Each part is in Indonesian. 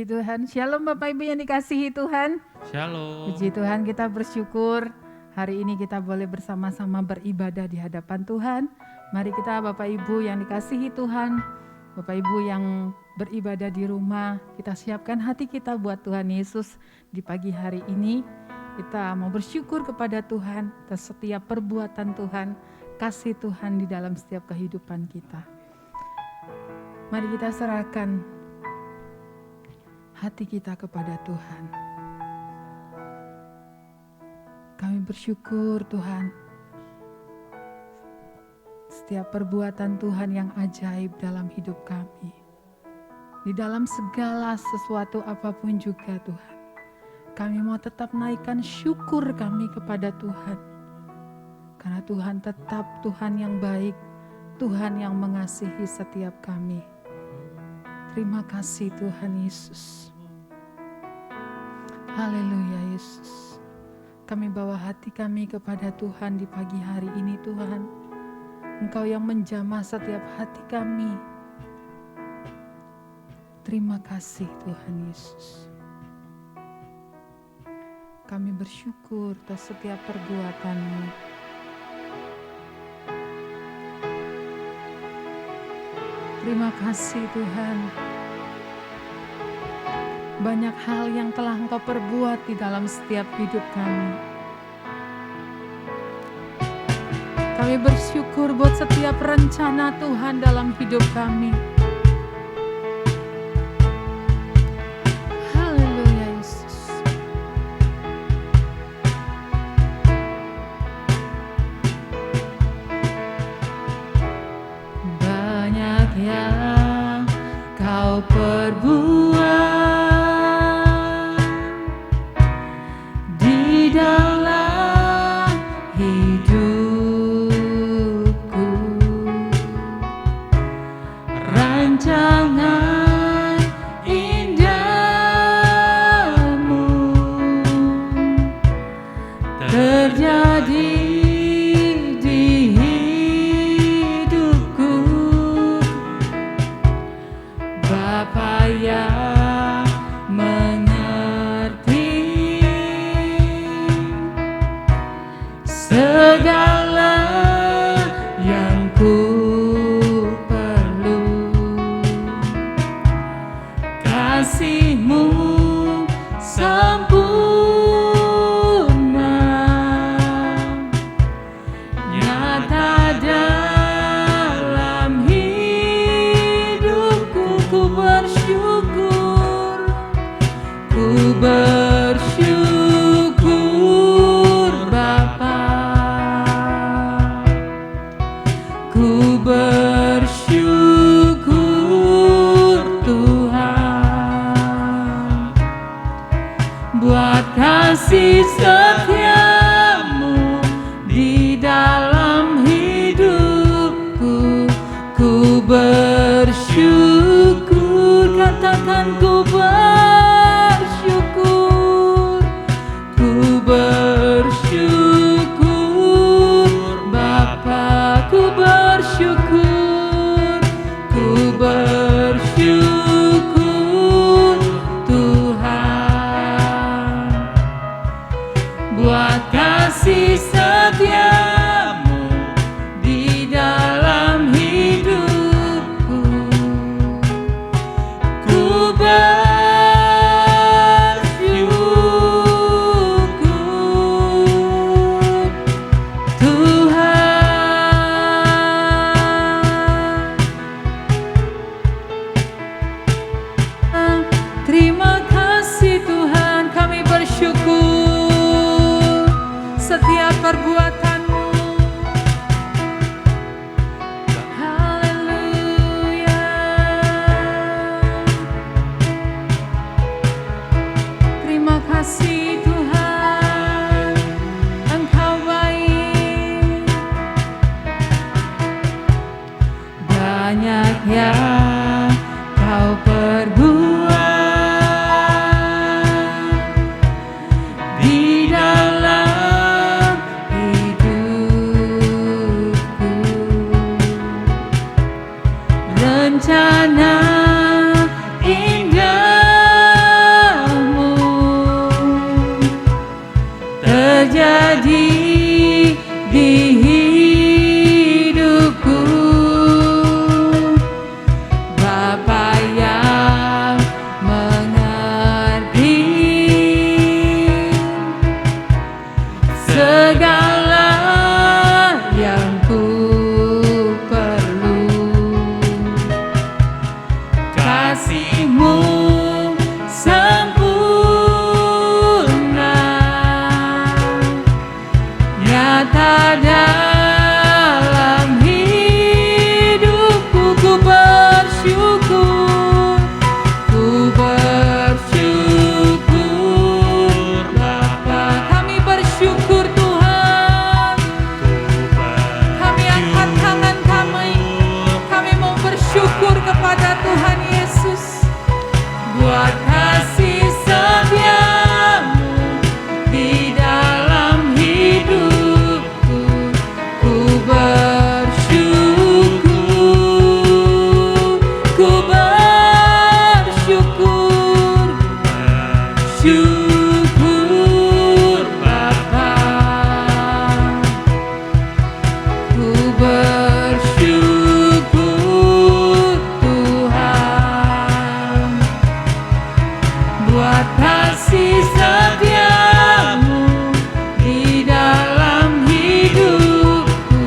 Puji Tuhan. Shalom Bapak Ibu yang dikasihi Tuhan. Shalom. Puji Tuhan, kita bersyukur hari ini kita boleh bersama-sama beribadah di hadapan Tuhan. Mari kita Bapak Ibu yang dikasihi Tuhan, Bapak Ibu yang beribadah di rumah, kita siapkan hati kita buat Tuhan Yesus di pagi hari ini. Kita mau bersyukur kepada Tuhan atas setiap perbuatan Tuhan, kasih Tuhan di dalam setiap kehidupan kita. Mari kita serahkan hati kita kepada Tuhan. Kami bersyukur Tuhan, setiap perbuatan Tuhan yang ajaib dalam hidup kami. Di dalam segala sesuatu apapun juga Tuhan, kami mau tetap naikkan syukur kami kepada Tuhan. Karena Tuhan tetap Tuhan yang baik, Tuhan yang mengasihi setiap kami. Terima kasih Tuhan Yesus. Haleluya Yesus. Kami bawa hati kami kepada Tuhan di pagi hari ini Tuhan. Engkau yang menjamah setiap hati kami. Terima kasih Tuhan Yesus. Kami bersyukur atas setiap perbuatan-Mu. Terima kasih Tuhan. Banyak hal yang telah Engkau perbuat di dalam setiap hidup kami. Kami bersyukur buat setiap rencana Tuhan dalam hidup kami. Haleluya Yesus. Banyak yang Kau perbuat dalam hidupku, rancangan indahmu terjadi di hidupku. Bapa yang segala yang ku perlu, kasih-Mu sempurna, nyata dalam hidupku. Ku bersyukur, ku bersyukur Bapa. Ku bersyukur Tuhan buat kasih setia-Mu di dalam hidupku. Ku bersyukur, katakan ku bersyukur. Ku bersyukur Bapa, ku bersyukur, ku bersyukur Tuhan buat kasih setia-Mu di dalam hidupku. Ku bersyukur Tuhan. Terima kasih Tuhan, kami bersyukur setiap perbuatan-Mu. Haleluya. Terima kasih Tuhan, Engkau baik. Banyak yang Kau perbuat di dalam terjadi di hidupku. Bapa yang mengerti segala yang ku perlu. Kasih-Mu sempurna, nyata dalam hidupku. Ku bersyukur, ku bersyukur Bapa. Kami bersyukur Tuhan. Kami angkat tangan kami mau bersyukur kepada Tuhan Yesus buat kasih setia-Mu di dalam hidupku. Ku bersyukur, ku bersyukur, syukur Bapa. Ku bersyukur Tuhan buat kasih setia-Mu di dalam hidupku.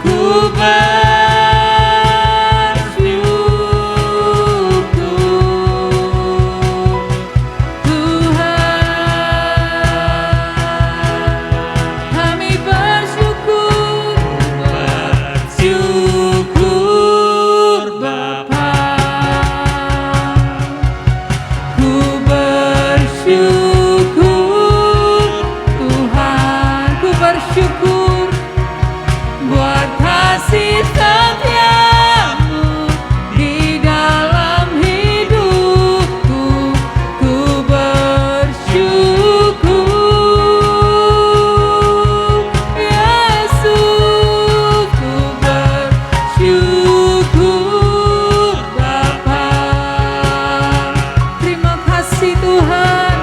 Ku bersyukur Tuhan. Kami bersyukur, bersyukur Bapa. Ku bersyukur Tuhan, ku bersyukur buat kasih setia-Mu di dalam hidupku. Ku bersyukur Yesus, ku bersyukur Bapa. Terima kasih Tuhan.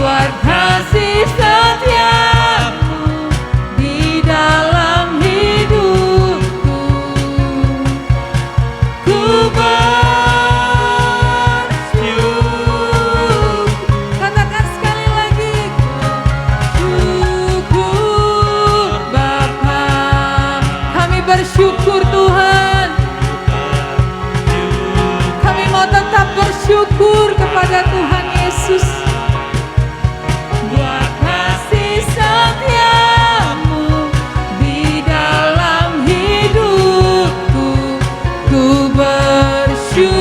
Buat kasih setia-Mu di dalam hidupku. Ku bersyukur. Katakan sekali lagi. Syukur Bapa. Kami bersyukur Tuhan. Kami mau tetap bersyukur kepada Tuhan Yesus buat kasih setia-Mu di dalam hidupku. Ku bersyukur,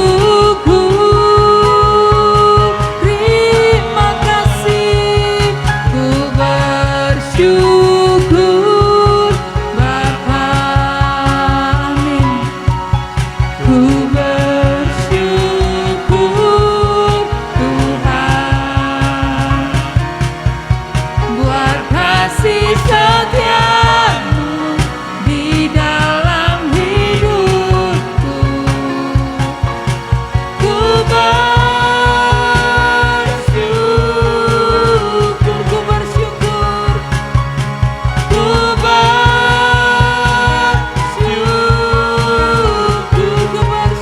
terima kasih. Ku bersyukur Bapa. Amin. Ku bersyukur Tuhan buat kasih setia-Mu di dalam hidupku. Ku bersyukur, ku bersyukur, ku bersyukur, ku bersyukur.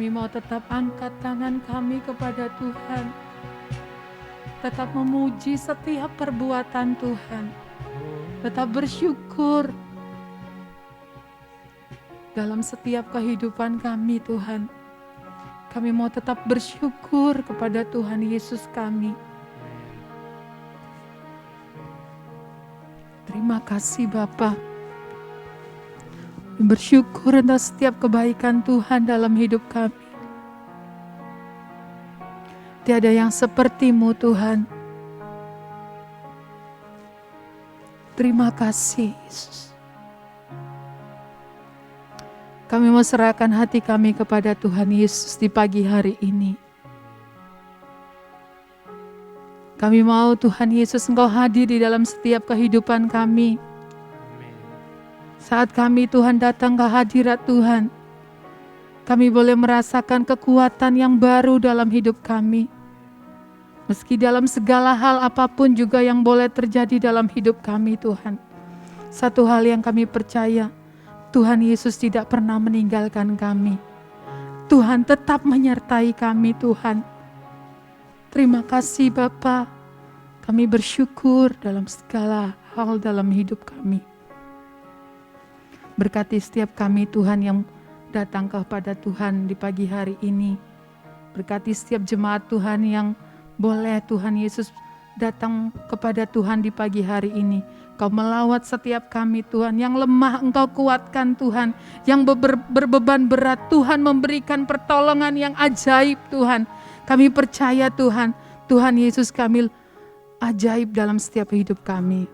Kami mau tetap angkat tangan kami kepada Tuhan, tetap memuji setiap perbuatan Tuhan, tetap bersyukur dalam setiap kehidupan kami Tuhan. Kami mau tetap bersyukur kepada Tuhan Yesus kami. Terima kasih Bapa. Bersyukur atas setiap kebaikan Tuhan dalam hidup kami. Tiada yang seperti-Mu Tuhan. Terima kasih Yesus. Kami mau serahkan hati kami kepada Tuhan Yesus di pagi hari ini. Kami mau Tuhan Yesus Engkau hadir di dalam setiap kehidupan kami. Saat kami Tuhan datang ke hadirat Tuhan, kami boleh merasakan kekuatan yang baru dalam hidup kami. Meski dalam segala hal apapun juga yang boleh terjadi dalam hidup kami Tuhan. Satu hal yang kami percaya, Tuhan Yesus tidak pernah meninggalkan kami. Tuhan tetap menyertai kami Tuhan. Terima kasih Bapa. Kami bersyukur dalam segala hal dalam hidup kami. Berkati setiap kami Tuhan yang datang kepada Tuhan di pagi hari ini. Berkati setiap jemaat Tuhan yang boleh Tuhan Yesus datang kepada Tuhan di pagi hari ini. Kau melawat setiap kami Tuhan, yang lemah Engkau kuatkan Tuhan, yang berbeban berat Tuhan memberikan pertolongan yang ajaib Tuhan. Kami percaya Tuhan, Tuhan Yesus kami ajaib dalam setiap hidup kami.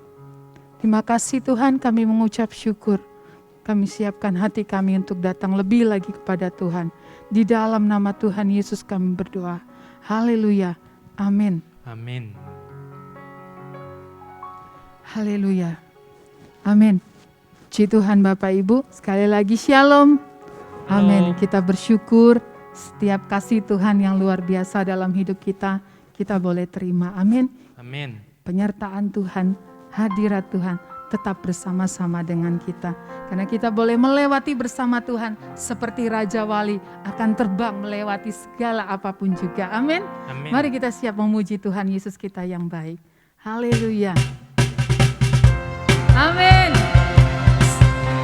Terima kasih Tuhan, kami mengucap syukur. Kami siapkan hati kami untuk datang lebih lagi kepada Tuhan. Di dalam nama Tuhan Yesus kami berdoa. Haleluya. Amin. Amin. Haleluya. Amin. Puji Tuhan Bapak Ibu. Sekali lagi shalom. Amin. Kita bersyukur setiap kasih Tuhan yang luar biasa dalam hidup kita. Kita boleh terima. Amin. Amin. Penyertaan Tuhan, hadirat Tuhan tetap bersama-sama dengan kita. Karena kita boleh melewati bersama Tuhan seperti Raja Wali akan terbang melewati segala apapun juga. Amin. Amin. Mari kita siap memuji Tuhan Yesus kita yang baik. Haleluya. Amin.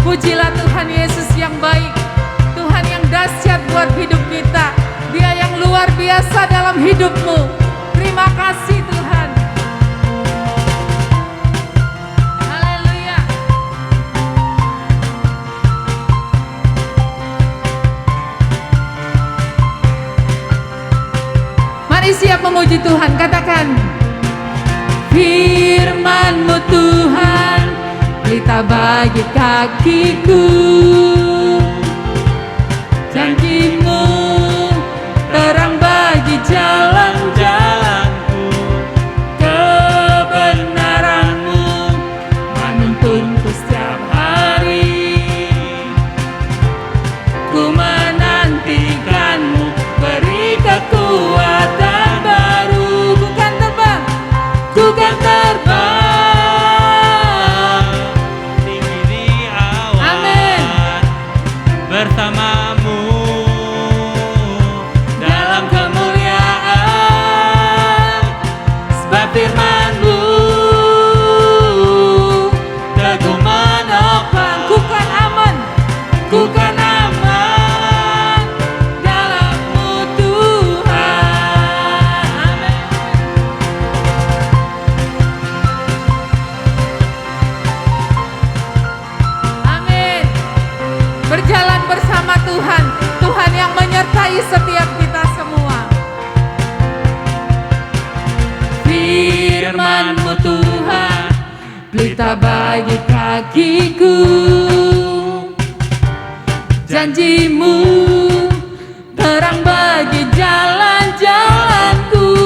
Pujilah Tuhan Yesus yang baik. Tuhan yang dahsyat buat hidup kita. Dia yang luar biasa dalam hidupmu. Terima kasih Tuhan. Siap memuji Tuhan, katakan firman-Mu Tuhan, pelita bagi kakiku, janji-Mu terang bagi jalan-jalanku, kebenaran-Mu menuntunku setiap hari, ku menantikan-Mu beri kekuatan. Bersamamu dalam kemuliaan, sebab firman-Mu teguh menopang. Ku kan aman, ku kan aman dalam-Mu Tuhan. Amin. Amin. Berjalan bersama Tuhan, Tuhan yang menyertai setiap kita semua. Firman-Mu Tuhan, pelita bagi kakiku, janji-Mu terang bagi jalan-jalanku,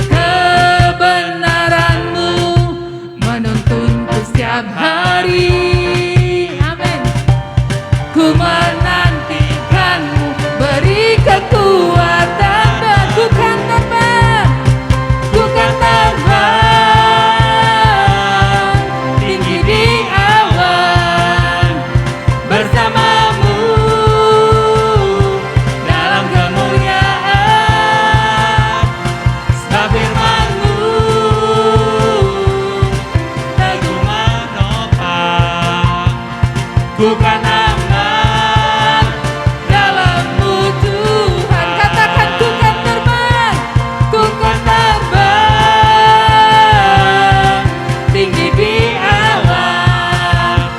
kebenaran-Mu menuntunku setiap hari. Ku menantikan-Mu beri kekuatan, dan ku kan terbang, ku kan terbang tinggi di awan bersama-Mu dalam ku kan aman dalam-Mu Tuhan. Katakan ku kan terbang, ku kan terbang tinggi di awan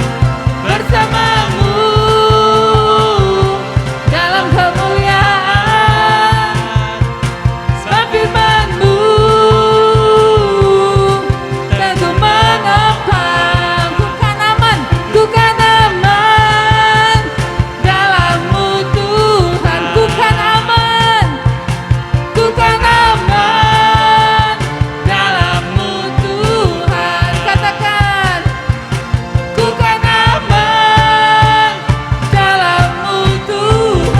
bersama-Mu dalam kemuliaan. Sebab firman-Mu tentu menopang. Ku kan aman, ku kan aman dalam-Mu Tuhan. Ku kan aman, ku kan aman dalam-Mu Tuhan. Katakan, ku kan aman dalam-Mu Tuhan.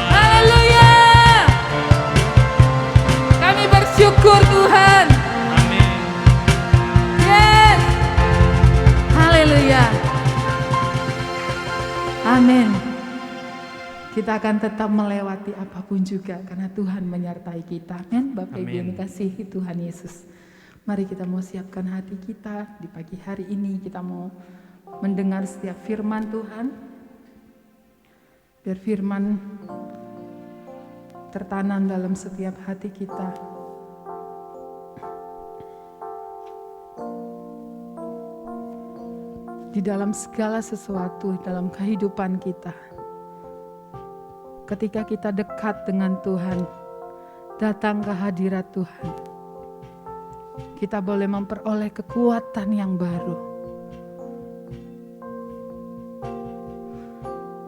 Haleluya. Kami bersyukur Tuhan. Amin. Yes. Haleluya. Amin. Kita akan tetap melewati apapun juga karena Tuhan menyertai kita. Amin. Bapak Ibu yang Amin. dikasihi Tuhan Yesus. Mari kita mau siapkan hati kita di pagi hari ini. Kita mau mendengar setiap firman Tuhan. Biar firman tertanam dalam setiap hati kita. Di dalam segala sesuatu dalam kehidupan kita. Ketika kita dekat dengan Tuhan, datang ke hadirat Tuhan, kita boleh memperoleh kekuatan yang baru.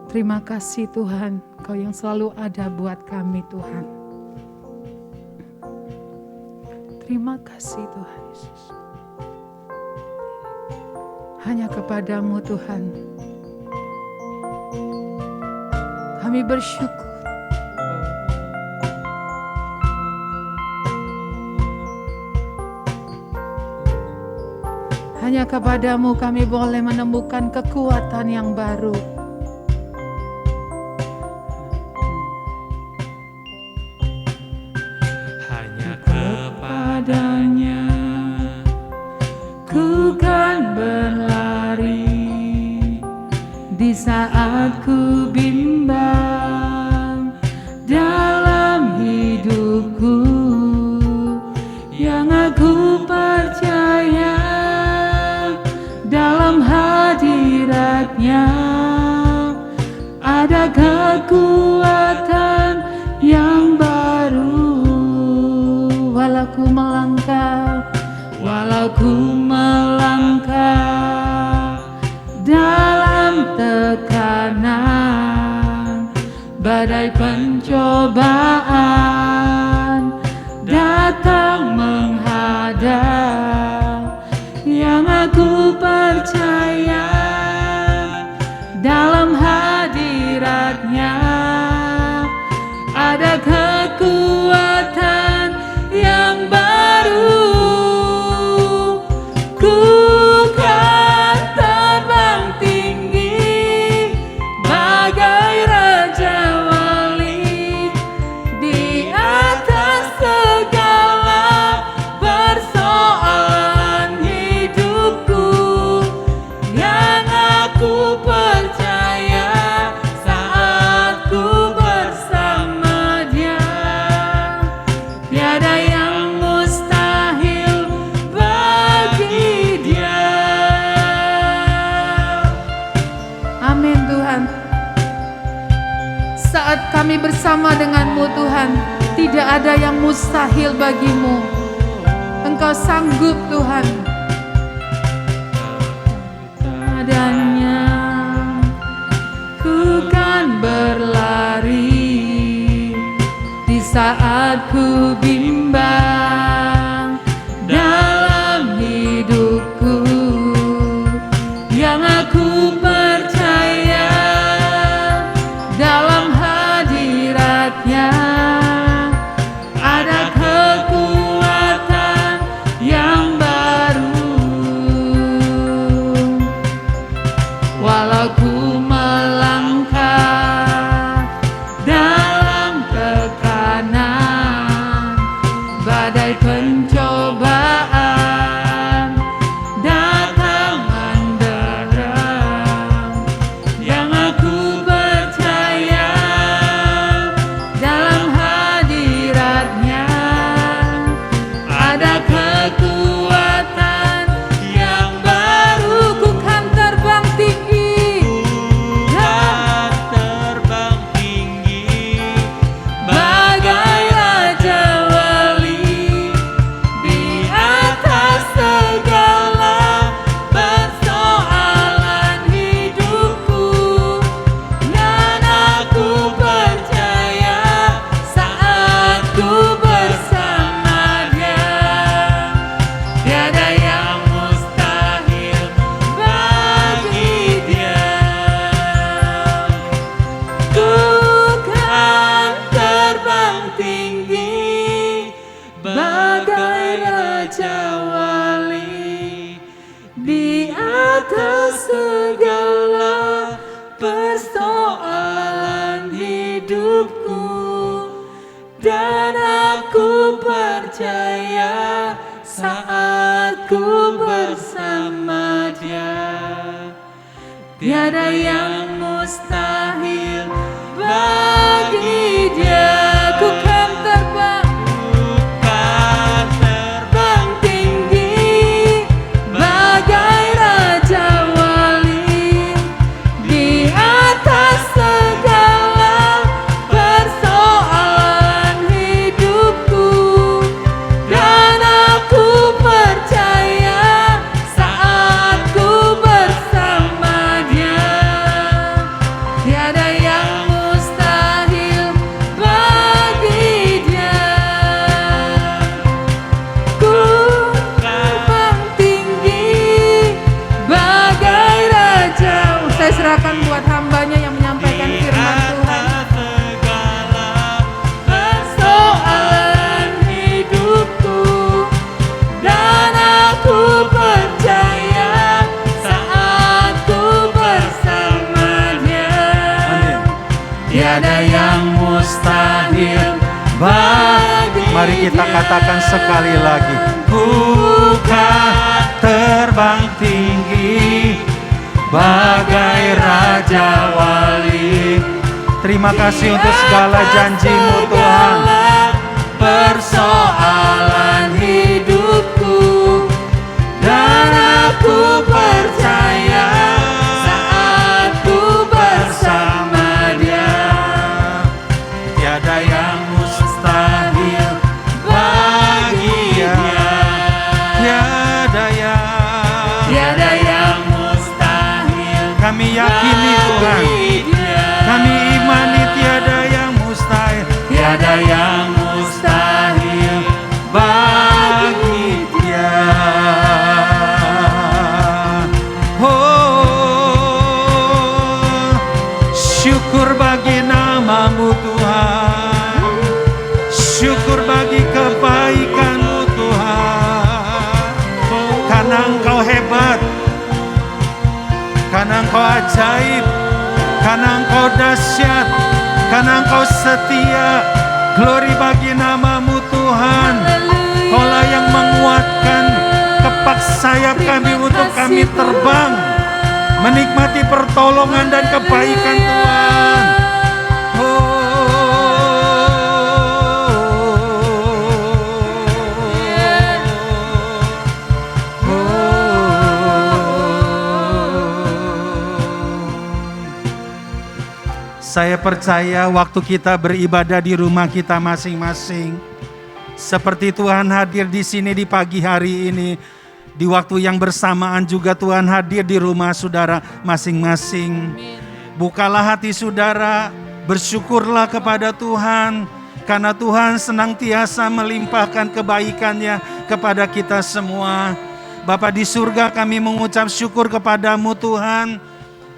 Terima kasih Tuhan, Kau yang selalu ada buat kami Tuhan. Terima kasih Tuhan Yesus. Hanya kepadamu Tuhan kami bersyukur. Hanya kepadamu kami boleh menemukan kekuatan yang baru. Hanya kepadanya ku kan berlari di saat ku bimbang dalam hidupku, yang aku percaya dalam hadiratnya ada kekuatan yang baru. Walau ku melangkah dalam tekanan, badai pencobaan datang menghadang, yang aku percaya dalam hadiratnya ada kekuatan yang baru. Ku kan terbang tinggi bagai raja wali di atas segala persoalan hidupku, yang aku percaya saat ku bersama Dia tiada yang mustahil bagi Dia. Amin Tuhan. Saat kami bersama denganmu Tuhan, tidak ada yang mustahil bagimu. Engkau sanggup Tuhan. Adanya ku kan berlari di saat ku bimbang dalam hidupku, yang aku percaya dalam hadiratnya ada kekuatan yang baru. Walau ku melangkah dalam tekanan, badai pencobaan datang dan aku percaya saat ku bersama Dia. Tiada yang mustahil bagi Dia. Ku kan terbang, Bukan terbang tinggi bagai raja wali di atas segala persoalan hidupku, dan aku percaya saat ku bersama Dia. Tiada yang mustahil bagi Dia. Ku terbang tinggi bagai raja. Saya serahkan buat hambanya yang menyampaikan firman Tuhan. segala Persoalan hidupku, dan aku percaya saat ku bersama Dia. tiada yang mustahil bagi. Mari kita katakan sekali lagi. Bukan terbang tinggi bagai raja wali. Terima kasih untuk segala janji-Mu Tuhan. Persoalan hidupku, dan aku percaya saat ku bersama Dia. Tiada yang mustahil bagi Dia. Tiada yang mustahil. Kami yakini Tuhan. Kami imani tiada yang mustahil. Tiada yang mustahil bagi Dia. Oh, syukur bagi nama-Mu Tuhan. Syukur bagi kebaikan-Mu Tuhan. Karena Engkau hebat, karena Engkau ajaib, karena Engkau dahsyat, karena Engkau setia. Glory bagi nama-Mu Tuhan. Kaulah yang menguatkan kepak sayap kami untuk kami terbang, menikmati pertolongan dan kebaikan Tuhan. Saya percaya waktu kita beribadah di rumah kita masing-masing, seperti Tuhan hadir di sini di pagi hari ini, di waktu yang bersamaan juga Tuhan hadir di rumah saudara masing-masing. Bukalah hati saudara, bersyukurlah kepada Tuhan, karena Tuhan senantiasa melimpahkan kebaikan-Nya kepada kita semua. Bapa di surga, kami mengucap syukur kepadamu Tuhan,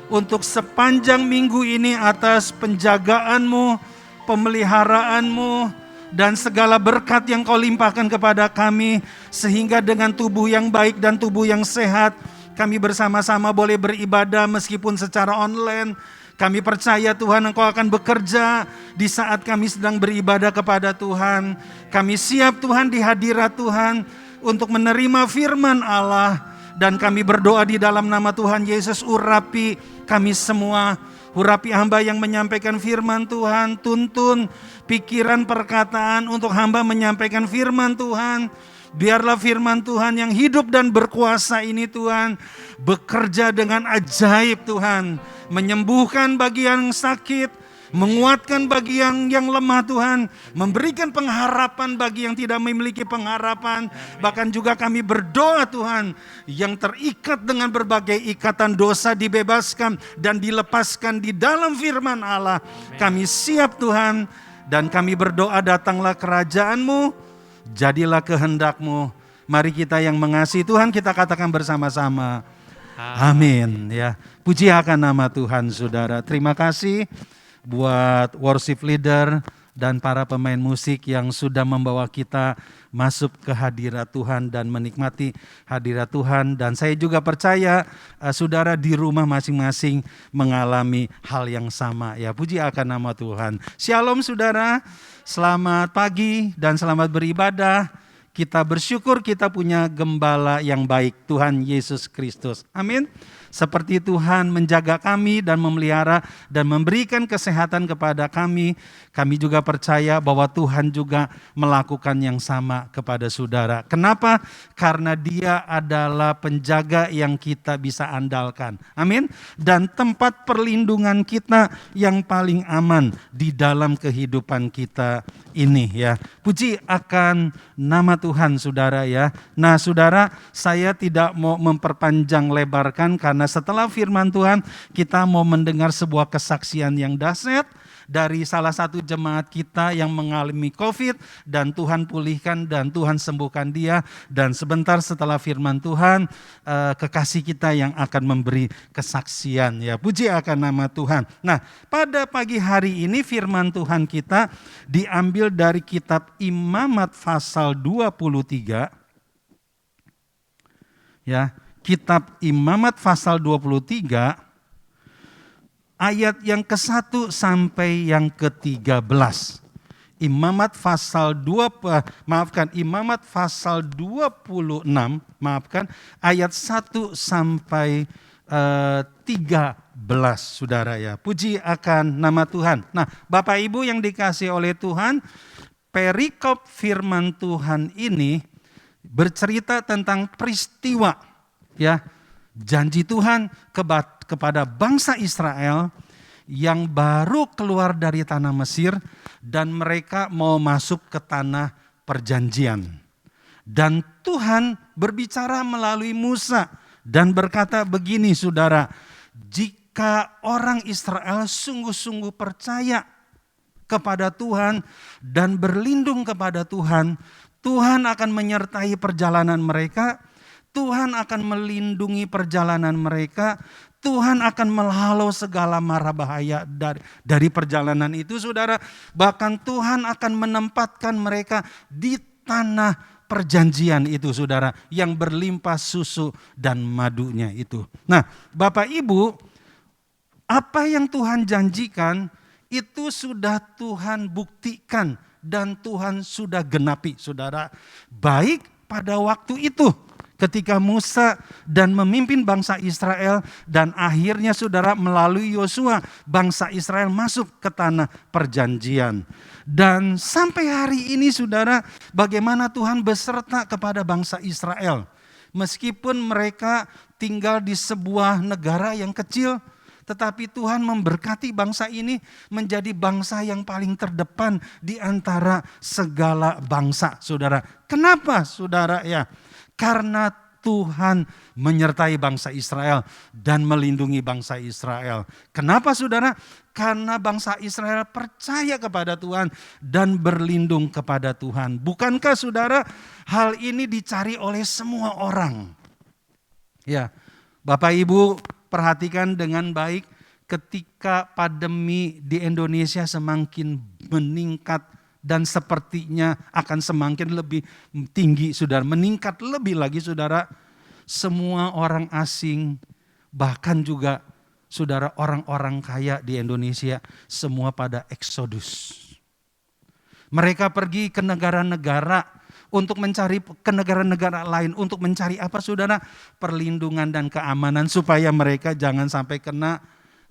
untuk sepanjang minggu ini atas penjagaan-Mu, pemeliharaan-Mu, dan segala berkat yang Kau limpahkan kepada kami, sehingga dengan tubuh yang baik dan tubuh yang sehat, kami bersama-sama boleh beribadah meskipun secara online. Kami percaya Tuhan Engkau akan bekerja di saat kami sedang beribadah kepada Tuhan. Kami siap Tuhan di hadirat Tuhan untuk menerima firman Allah. Dan kami berdoa di dalam nama Tuhan Yesus, urapi kami semua. Urapi hamba yang menyampaikan firman Tuhan, tuntun pikiran perkataan untuk hamba menyampaikan firman Tuhan. Biarlah firman Tuhan yang hidup dan berkuasa ini Tuhan, bekerja dengan ajaib Tuhan. Menyembuhkan bagi yang sakit, menguatkan bagi yang lemah Tuhan, memberikan pengharapan bagi yang tidak memiliki pengharapan. Bahkan juga kami berdoa Tuhan, yang terikat dengan berbagai ikatan dosa dibebaskan dan dilepaskan di dalam firman Allah. Kami siap Tuhan, dan kami berdoa datanglah kerajaan-Mu, jadilah kehendak-Mu. Mari kita yang mengasihi Tuhan kita katakan bersama-sama. Amin. Ya, puji akan nama Tuhan saudara. Terima kasih buat worship leader dan para pemain musik yang sudah membawa kita masuk ke hadirat Tuhan dan menikmati hadirat Tuhan. Dan saya juga percaya saudara di rumah masing-masing mengalami hal yang sama. Ya, puji akan nama Tuhan. Shalom saudara, selamat pagi dan selamat beribadah. Kita bersyukur kita punya gembala yang baik, Tuhan Yesus Kristus. Amin. Seperti Tuhan menjaga kami dan memelihara dan memberikan kesehatan kepada kami, kami juga percaya bahwa Tuhan juga melakukan yang sama kepada saudara. Kenapa? Karena Dia adalah penjaga yang kita bisa andalkan. Amin. Dan tempat perlindungan kita yang paling aman di dalam kehidupan kita ini ya. Puji akan nama Tuhan saudara ya. Nah saudara, saya tidak mau memperpanjang lebarkan karena setelah firman Tuhan kita mau mendengar sebuah kesaksian yang dahsyat dari salah satu jemaat kita yang mengalami COVID dan Tuhan pulihkan dan Tuhan sembuhkan dia. Dan sebentar setelah firman Tuhan kekasih kita yang akan memberi kesaksian ya. Puji akan nama Tuhan. Nah pada pagi hari ini firman Tuhan kita diambil dari kitab Imamat pasal 23 ya. Kitab Imamat pasal 23 ayat yang ke-1 sampai yang ke-13. Imamat pasal Imamat pasal 26, ayat 1 sampai 13 saudara ya. Puji akan nama Tuhan. Nah, Bapak Ibu yang dikasihi oleh Tuhan, perikop firman Tuhan ini bercerita tentang peristiwa ya, janji Tuhan kepada bangsa Israel yang baru keluar dari tanah Mesir dan mereka mau masuk ke tanah perjanjian. Dan Tuhan berbicara melalui Musa dan berkata begini saudara, jika orang Israel sungguh-sungguh percaya kepada Tuhan dan berlindung kepada Tuhan, Tuhan akan menyertai perjalanan mereka. Tuhan akan melindungi perjalanan mereka. Tuhan akan menghalau segala mara bahaya dari perjalanan itu saudara. Bahkan Tuhan akan menempatkan mereka di tanah perjanjian itu saudara. Yang berlimpah susu dan madunya itu. Nah Bapak Ibu, apa yang Tuhan janjikan itu sudah Tuhan buktikan. Dan Tuhan sudah genapi saudara. Baik pada waktu itu. Ketika Musa dan memimpin bangsa Israel dan akhirnya saudara melalui Yosua bangsa Israel masuk ke tanah perjanjian. Dan sampai hari ini saudara bagaimana Tuhan beserta kepada bangsa Israel. Meskipun mereka tinggal di sebuah negara yang kecil, tetapi Tuhan memberkati bangsa ini menjadi bangsa yang paling terdepan di antara segala bangsa saudara. Kenapa saudara ya? Karena Tuhan menyertai bangsa Israel dan melindungi bangsa Israel. Kenapa saudara? Karena bangsa Israel percaya kepada Tuhan dan berlindung kepada Tuhan. Bukankah saudara hal ini dicari oleh semua orang? Ya, Bapak Ibu perhatikan dengan baik ketika pandemi di Indonesia semakin meningkat dan sepertinya akan semakin lebih tinggi saudara, meningkat lebih lagi saudara. Semua orang asing bahkan juga saudara orang-orang kaya di Indonesia semua pada eksodus. Mereka pergi ke negara-negara untuk mencari ke negara-negara lain untuk mencari apa saudara? Perlindungan dan keamanan supaya mereka jangan sampai kena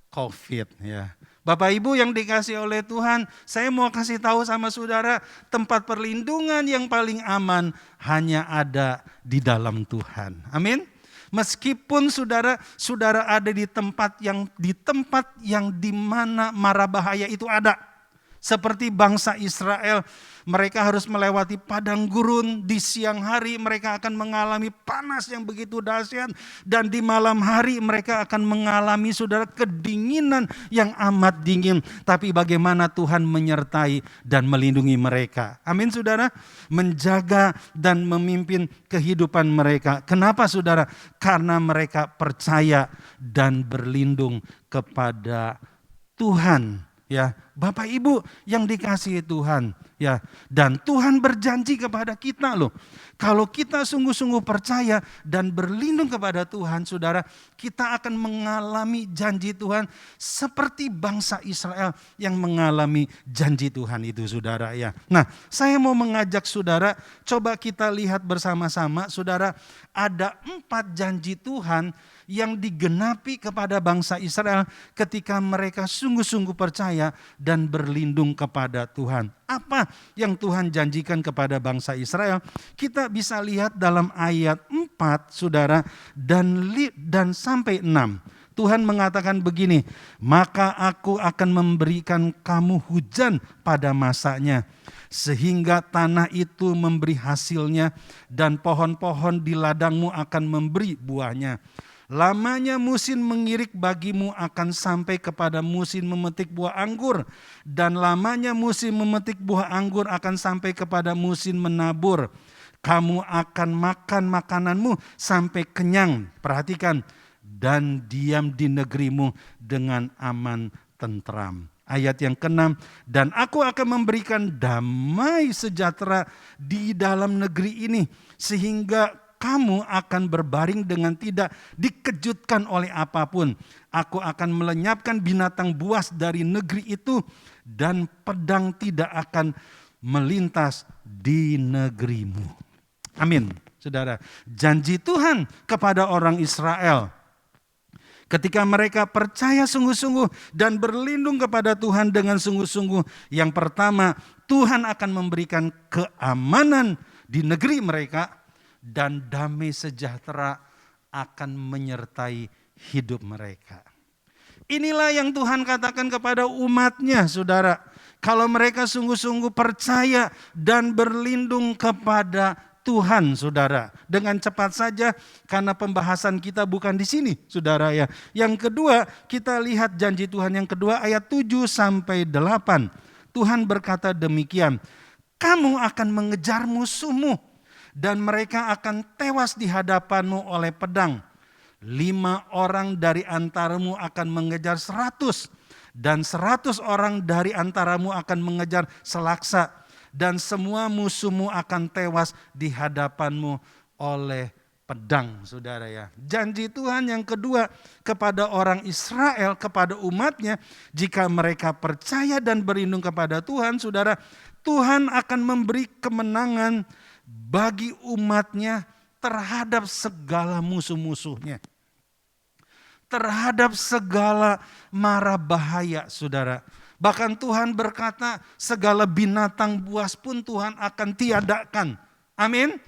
COVID ya. Bapak Ibu yang dikasihi oleh Tuhan, saya mau kasih tahu sama saudara, tempat perlindungan yang paling aman hanya ada di dalam Tuhan. Amin. Meskipun saudara ada di tempat yang di mana mara bahaya itu ada. Seperti bangsa Israel, mereka harus melewati padang gurun. Di siang hari mereka akan mengalami panas yang begitu dahsyat. Dan di malam hari mereka akan mengalami saudara kedinginan yang amat dingin. Tapi bagaimana Tuhan menyertai dan melindungi mereka. Amin saudara. Menjaga dan memimpin kehidupan mereka. Kenapa saudara? Karena mereka percaya dan berlindung kepada Tuhan. Ya, Bapak Ibu yang dikasihi Tuhan, ya. Dan Tuhan berjanji kepada kita loh. Kalau kita sungguh-sungguh percaya dan berlindung kepada Tuhan, Saudara, kita akan mengalami janji Tuhan seperti bangsa Israel yang mengalami janji Tuhan itu, Saudara, ya. Nah, saya mau mengajak Saudara, coba kita lihat bersama-sama, Saudara, ada 4 janji Tuhan yang digenapi kepada bangsa Israel ketika mereka sungguh-sungguh percaya dan berlindung kepada Tuhan. Apa yang Tuhan janjikan kepada bangsa Israel? Kita bisa lihat dalam ayat 4, Saudara, dan sampai 6. Tuhan mengatakan begini, maka aku akan memberikan kamu hujan pada masanya, sehingga tanah itu memberi hasilnya dan pohon-pohon di ladangmu akan memberi buahnya. Lamanya musim mengirik bagimu akan sampai kepada musim memetik buah anggur. Dan lamanya musim memetik buah anggur akan sampai kepada musim menabur. Kamu akan makan makananmu sampai kenyang. Perhatikan, dan diam di negerimu dengan aman tentram. Ayat yang ke-6, dan aku akan memberikan damai sejahtera di dalam negeri ini, sehingga kamu akan berbaring dengan tidak dikejutkan oleh apapun. Aku akan melenyapkan binatang buas dari negeri itu dan pedang tidak akan melintas di negerimu. Amin. Saudara, janji Tuhan kepada orang Israel ketika mereka percaya sungguh-sungguh dan berlindung kepada Tuhan dengan sungguh-sungguh. Yang pertama, Tuhan akan memberikan keamanan di negeri mereka. Dan damai sejahtera akan menyertai hidup mereka. Inilah yang Tuhan katakan kepada umatnya, Saudara. Kalau mereka sungguh-sungguh percaya dan berlindung kepada Tuhan, Saudara. Dengan cepat saja, karena pembahasan kita bukan di sini, Saudara, ya. Yang kedua, kita lihat janji Tuhan yang kedua ayat 7 sampai 8. Tuhan berkata demikian, kamu akan mengejar musuhmu, dan mereka akan tewas di hadapanmu oleh pedang. 5 orang dari antaramu akan mengejar 100, dan 100 orang dari antaramu akan mengejar selaksa, dan semua musuhmu akan tewas di hadapanmu oleh pedang, Saudara, ya. Janji Tuhan yang kedua kepada orang Israel, kepada umatnya, jika mereka percaya dan berlindung kepada Tuhan, Saudara, Tuhan akan memberi kemenangan bagi umatnya terhadap segala musuh-musuhnya. Terhadap segala mara bahaya, Saudara. Bahkan Tuhan berkata segala binatang buas pun Tuhan akan tiadakan. Amin.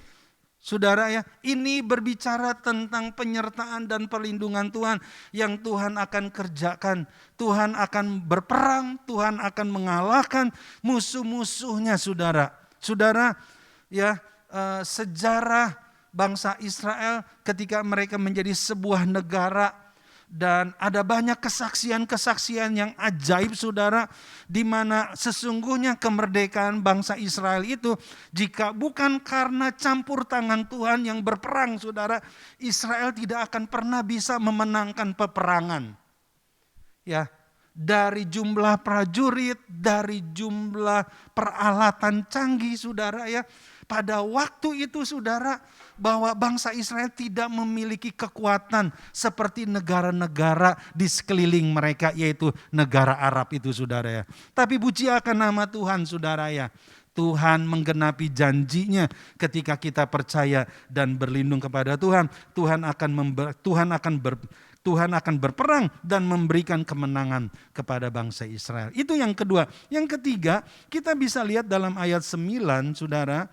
Saudara, ya, ini berbicara tentang penyertaan dan perlindungan Tuhan yang Tuhan akan kerjakan. Tuhan akan berperang, Tuhan akan mengalahkan musuh-musuhnya, Saudara. Saudara, ya, sejarah bangsa Israel ketika mereka menjadi sebuah negara, dan ada banyak kesaksian-kesaksian yang ajaib, Saudara, di mana sesungguhnya kemerdekaan bangsa Israel itu jika bukan karena campur tangan Tuhan yang berperang, Saudara, Israel tidak akan pernah bisa memenangkan peperangan. Ya, dari jumlah prajurit, dari jumlah peralatan canggih, Saudara, ya. Pada waktu itu, Saudara, bahwa bangsa Israel tidak memiliki kekuatan seperti negara-negara di sekeliling mereka, yaitu negara Arab itu, Saudara, ya. Tapi puji akan nama Tuhan, Saudara, ya. Tuhan menggenapi janjinya ketika kita percaya dan berlindung kepada Tuhan. Tuhan akan berperang dan memberikan kemenangan kepada bangsa Israel. Itu yang kedua. Yang ketiga, kita bisa lihat dalam ayat 9, Saudara.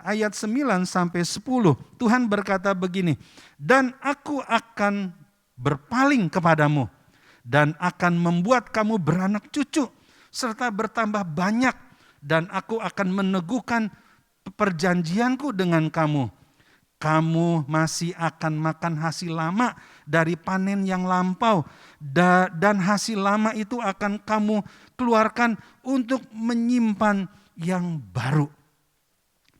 Ayat 9 sampai 10. Tuhan berkata begini, dan aku akan berpaling kepadamu dan akan membuat kamu beranak cucu serta bertambah banyak, dan aku akan meneguhkan perjanjianku dengan kamu. Kamu masih akan makan hasil lama dari panen yang lampau, dan hasil lama itu akan kamu keluarkan untuk menyimpan yang baru.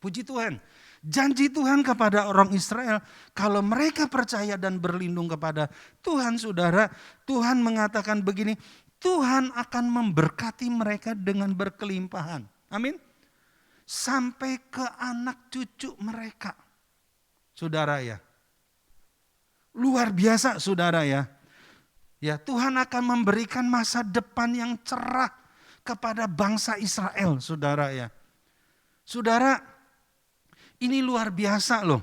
Puji Tuhan, janji Tuhan kepada orang Israel, kalau mereka percaya dan berlindung kepada Tuhan, Saudara, Tuhan mengatakan begini, Tuhan akan memberkati mereka dengan berkelimpahan. Amin. Sampai ke anak cucu mereka. Saudara ya. Luar biasa saudara ya. Ya, Tuhan akan memberikan masa depan yang cerah kepada bangsa Israel, saudara ya. Saudara, ini luar biasa loh.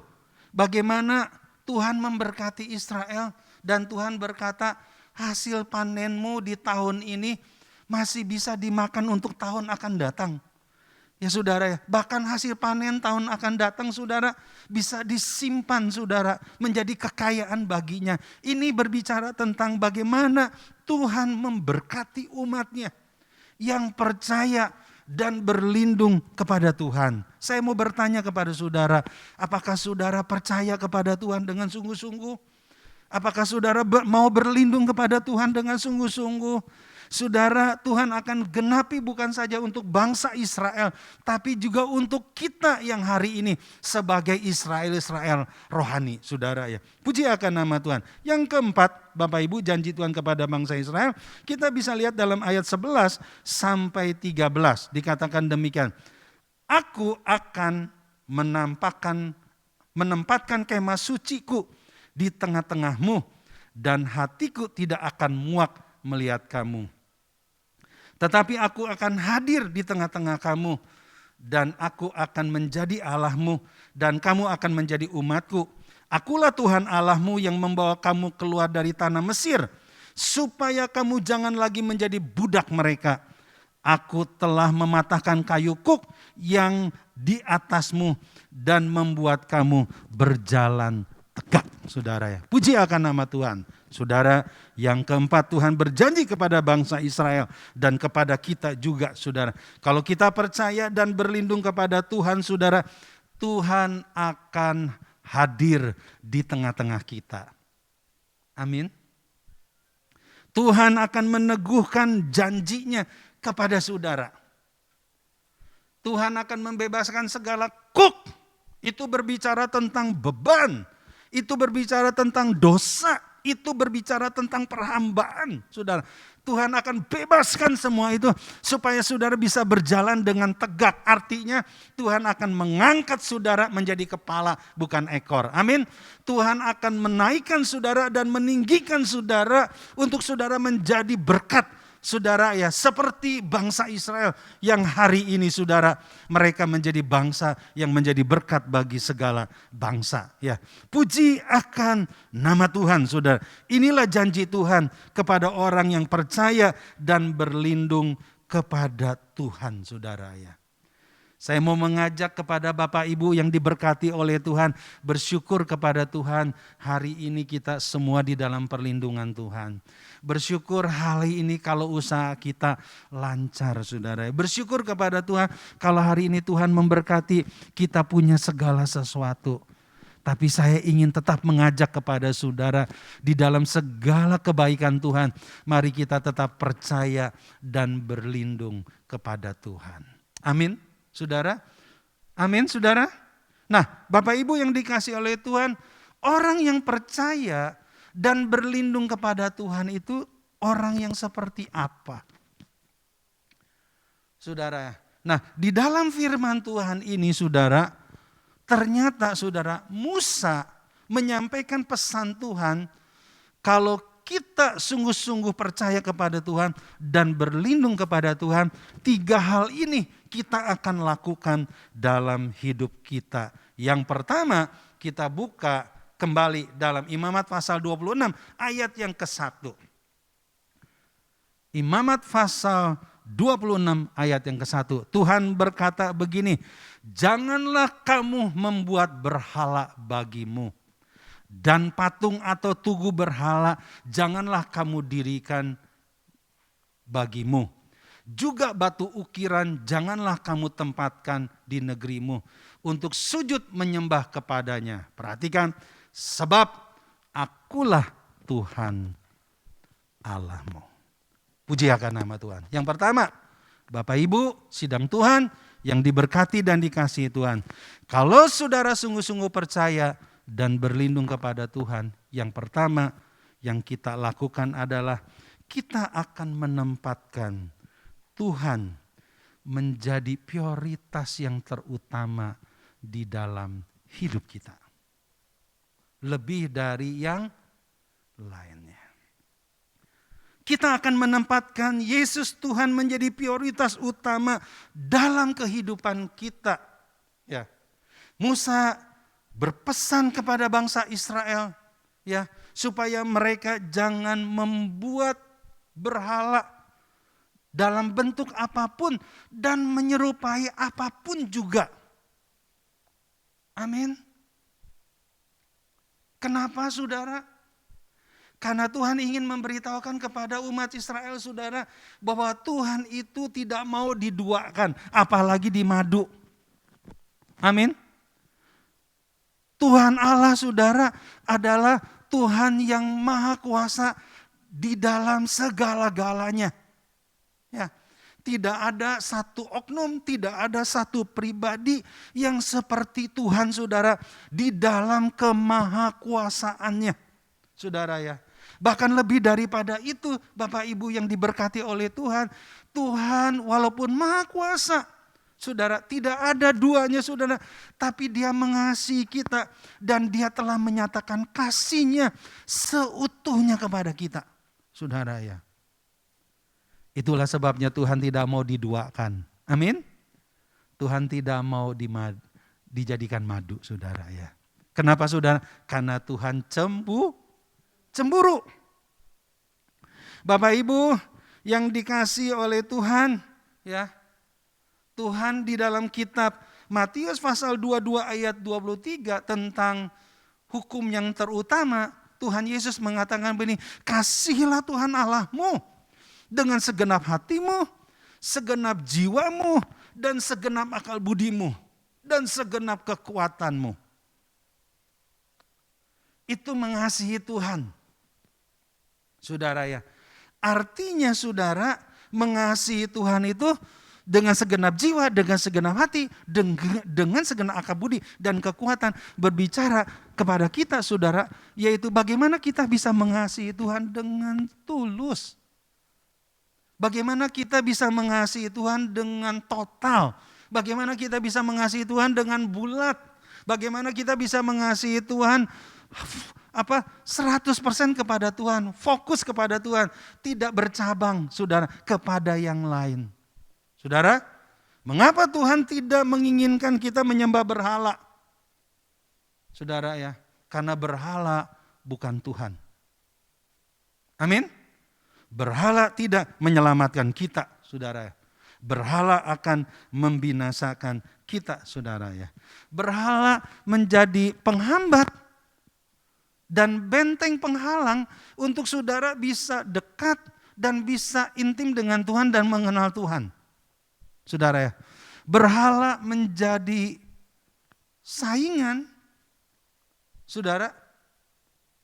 Bagaimana Tuhan memberkati Israel dan Tuhan berkata, hasil panenmu di tahun ini masih bisa dimakan untuk tahun akan datang. Ya saudara ya, bahkan hasil panen tahun akan datang saudara bisa disimpan saudara menjadi kekayaan baginya. Ini berbicara tentang bagaimana Tuhan memberkati umatnya yang percaya dan berlindung kepada Tuhan. Saya mau bertanya kepada saudara, apakah saudara percaya kepada Tuhan dengan sungguh-sungguh? Apakah saudara mau berlindung kepada Tuhan dengan sungguh-sungguh? Saudara, Tuhan akan genapi bukan saja untuk bangsa Israel, tapi juga untuk kita yang hari ini sebagai Israel rohani, saudara ya. Puji akan nama Tuhan. Yang keempat, Bapak Ibu, janji Tuhan kepada bangsa Israel, kita bisa lihat dalam ayat 11 sampai 13, dikatakan demikian. Aku akan menempatkan kemah suciku di tengah-tengahmu, dan hatiku tidak akan muak melihat kamu. Tetapi aku akan hadir di tengah-tengah kamu, dan aku akan menjadi Allahmu, dan kamu akan menjadi umatku. Akulah Tuhan Allahmu yang membawa kamu keluar dari tanah Mesir, supaya kamu jangan lagi menjadi budak mereka. Aku telah mematahkan kayu kuk yang di atasmu, dan membuat kamu berjalan tegak, saudara ya. Puji akan nama Tuhan. Saudara, yang keempat, Tuhan berjanji kepada bangsa Israel dan kepada kita juga, saudara. Kalau kita percaya dan berlindung kepada Tuhan, saudara, Tuhan akan hadir di tengah-tengah kita. Amin. Tuhan akan meneguhkan janjinya kepada saudara. Tuhan akan membebaskan segala kuk. Itu berbicara tentang beban. Itu berbicara tentang dosa. Itu berbicara tentang perhambaan, saudara. Tuhan akan bebaskan semua itu supaya saudara bisa berjalan dengan tegak. Artinya Tuhan akan mengangkat saudara menjadi kepala bukan ekor. Amin. Tuhan akan menaikkan saudara dan meninggikan saudara untuk saudara menjadi berkat. Saudara ya, seperti bangsa Israel yang hari ini saudara, mereka menjadi bangsa yang menjadi berkat bagi segala bangsa ya. Puji akan nama Tuhan, saudara. Inilah janji Tuhan kepada orang yang percaya dan berlindung kepada Tuhan, saudara ya. Saya mau mengajak kepada Bapak Ibu yang diberkati oleh Tuhan, bersyukur kepada Tuhan, hari ini kita semua di dalam perlindungan Tuhan. Bersyukur hari ini kalau usaha kita lancar, saudara. Bersyukur kepada Tuhan kalau hari ini Tuhan memberkati kita punya segala sesuatu. Tapi saya ingin tetap mengajak kepada saudara di dalam segala kebaikan Tuhan, mari kita tetap percaya dan berlindung kepada Tuhan. Amin. Saudara, amin saudara. Nah, Bapak Ibu yang dikasih oleh Tuhan, orang yang percaya dan berlindung kepada Tuhan itu orang yang seperti apa? Saudara, nah di dalam firman Tuhan ini saudara, ternyata saudara Musa menyampaikan pesan Tuhan kalau kita sungguh-sungguh percaya kepada Tuhan dan berlindung kepada Tuhan, 3 hal ini kita akan lakukan dalam hidup kita. Yang pertama, kita buka kembali dalam Imamat pasal 26 ayat yang ke-1. Imamat pasal 26 ayat yang ke-1. Tuhan berkata begini, janganlah kamu membuat berhala bagimu. Dan patung atau tugu berhala janganlah kamu dirikan bagimu. Juga batu ukiran janganlah kamu tempatkan di negerimu untuk sujud menyembah kepadanya. Perhatikan, sebab akulah Tuhan Allahmu. Puji akan nama Tuhan. Yang pertama, Bapak Ibu sidang Tuhan yang diberkati dan dikasihi Tuhan. Kalau saudara sungguh-sungguh percaya dan berlindung kepada Tuhan, yang pertama yang kita lakukan adalah kita akan menempatkan Tuhan menjadi prioritas yang terutama di dalam hidup kita. Lebih dari yang lainnya. Kita akan menempatkan Yesus Tuhan menjadi prioritas utama dalam kehidupan kita. Ya. Musa berpesan kepada bangsa Israel, ya, supaya mereka jangan membuat berhala dalam bentuk apapun dan menyerupai apapun juga. Amin. Kenapa, saudara? Karena Tuhan ingin memberitahukan kepada umat Israel, saudara, bahwa Tuhan itu tidak mau diduakan, apalagi dimadu. Amin. Tuhan Allah, saudara, adalah Tuhan yang maha kuasa di dalam segala-galanya. Ya, tidak ada satu oknum, tidak ada satu pribadi yang seperti Tuhan, saudara, di dalam kemahakuasaannya, saudara ya. Bahkan lebih daripada itu, Bapak Ibu yang diberkati oleh Tuhan, Tuhan walaupun maha kuasa, saudara, tidak ada duanya, saudara, tapi Dia mengasihi kita dan Dia telah menyatakan kasih-Nya seutuhnya kepada kita, saudara ya. Itulah sebabnya Tuhan tidak mau diduakan. Amin. Tuhan tidak mau dijadikan madu, saudara ya. Kenapa, saudara? Karena Tuhan cemburu. Bapak Ibu yang dikasihi oleh Tuhan, ya. Tuhan di dalam kitab Matius pasal 22 ayat 23 tentang hukum yang terutama, Tuhan Yesus mengatakan begini, kasihilah Tuhan Allahmu dengan segenap hatimu, segenap jiwamu, dan segenap akal budimu, dan segenap kekuatanmu. Itu mengasihi Tuhan. Saudara ya, artinya saudara mengasihi Tuhan itu dengan segenap jiwa, dengan segenap hati, dengan segenap akal budi dan kekuatan berbicara kepada kita, saudara, yaitu bagaimana kita bisa mengasihi Tuhan dengan tulus. Bagaimana kita bisa mengasihi Tuhan dengan total. Bagaimana kita bisa mengasihi Tuhan dengan bulat. Bagaimana kita bisa mengasihi Tuhan 100% kepada Tuhan, fokus kepada Tuhan, tidak bercabang, saudara, kepada yang lain. Saudara, mengapa Tuhan tidak menginginkan kita menyembah berhala? Saudara ya, karena berhala bukan Tuhan. Amin. Berhala tidak menyelamatkan kita, saudara. Berhala akan membinasakan kita, saudara ya. Berhala menjadi penghambat dan benteng penghalang untuk saudara bisa dekat dan bisa intim dengan Tuhan dan mengenal Tuhan. Saudara ya, berhala menjadi saingan, saudara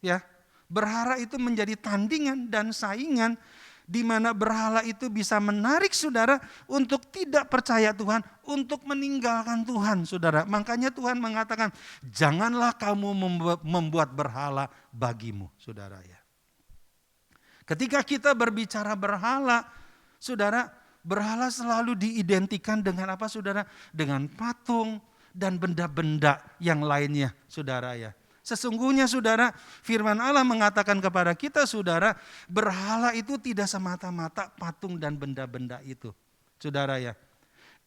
ya. Berhala itu menjadi tandingan dan saingan di mana berhala itu bisa menarik saudara untuk tidak percaya Tuhan, untuk meninggalkan Tuhan, saudara. Makanya Tuhan mengatakan, janganlah kamu membuat berhala bagimu, saudara ya. Ketika kita berbicara berhala, saudara, berhala selalu diidentikan dengan apa, saudara? Dengan patung dan benda-benda yang lainnya, saudara ya. Sesungguhnya saudara, firman Allah mengatakan kepada kita, saudara, berhala itu tidak semata-mata patung dan benda-benda itu. Saudara ya,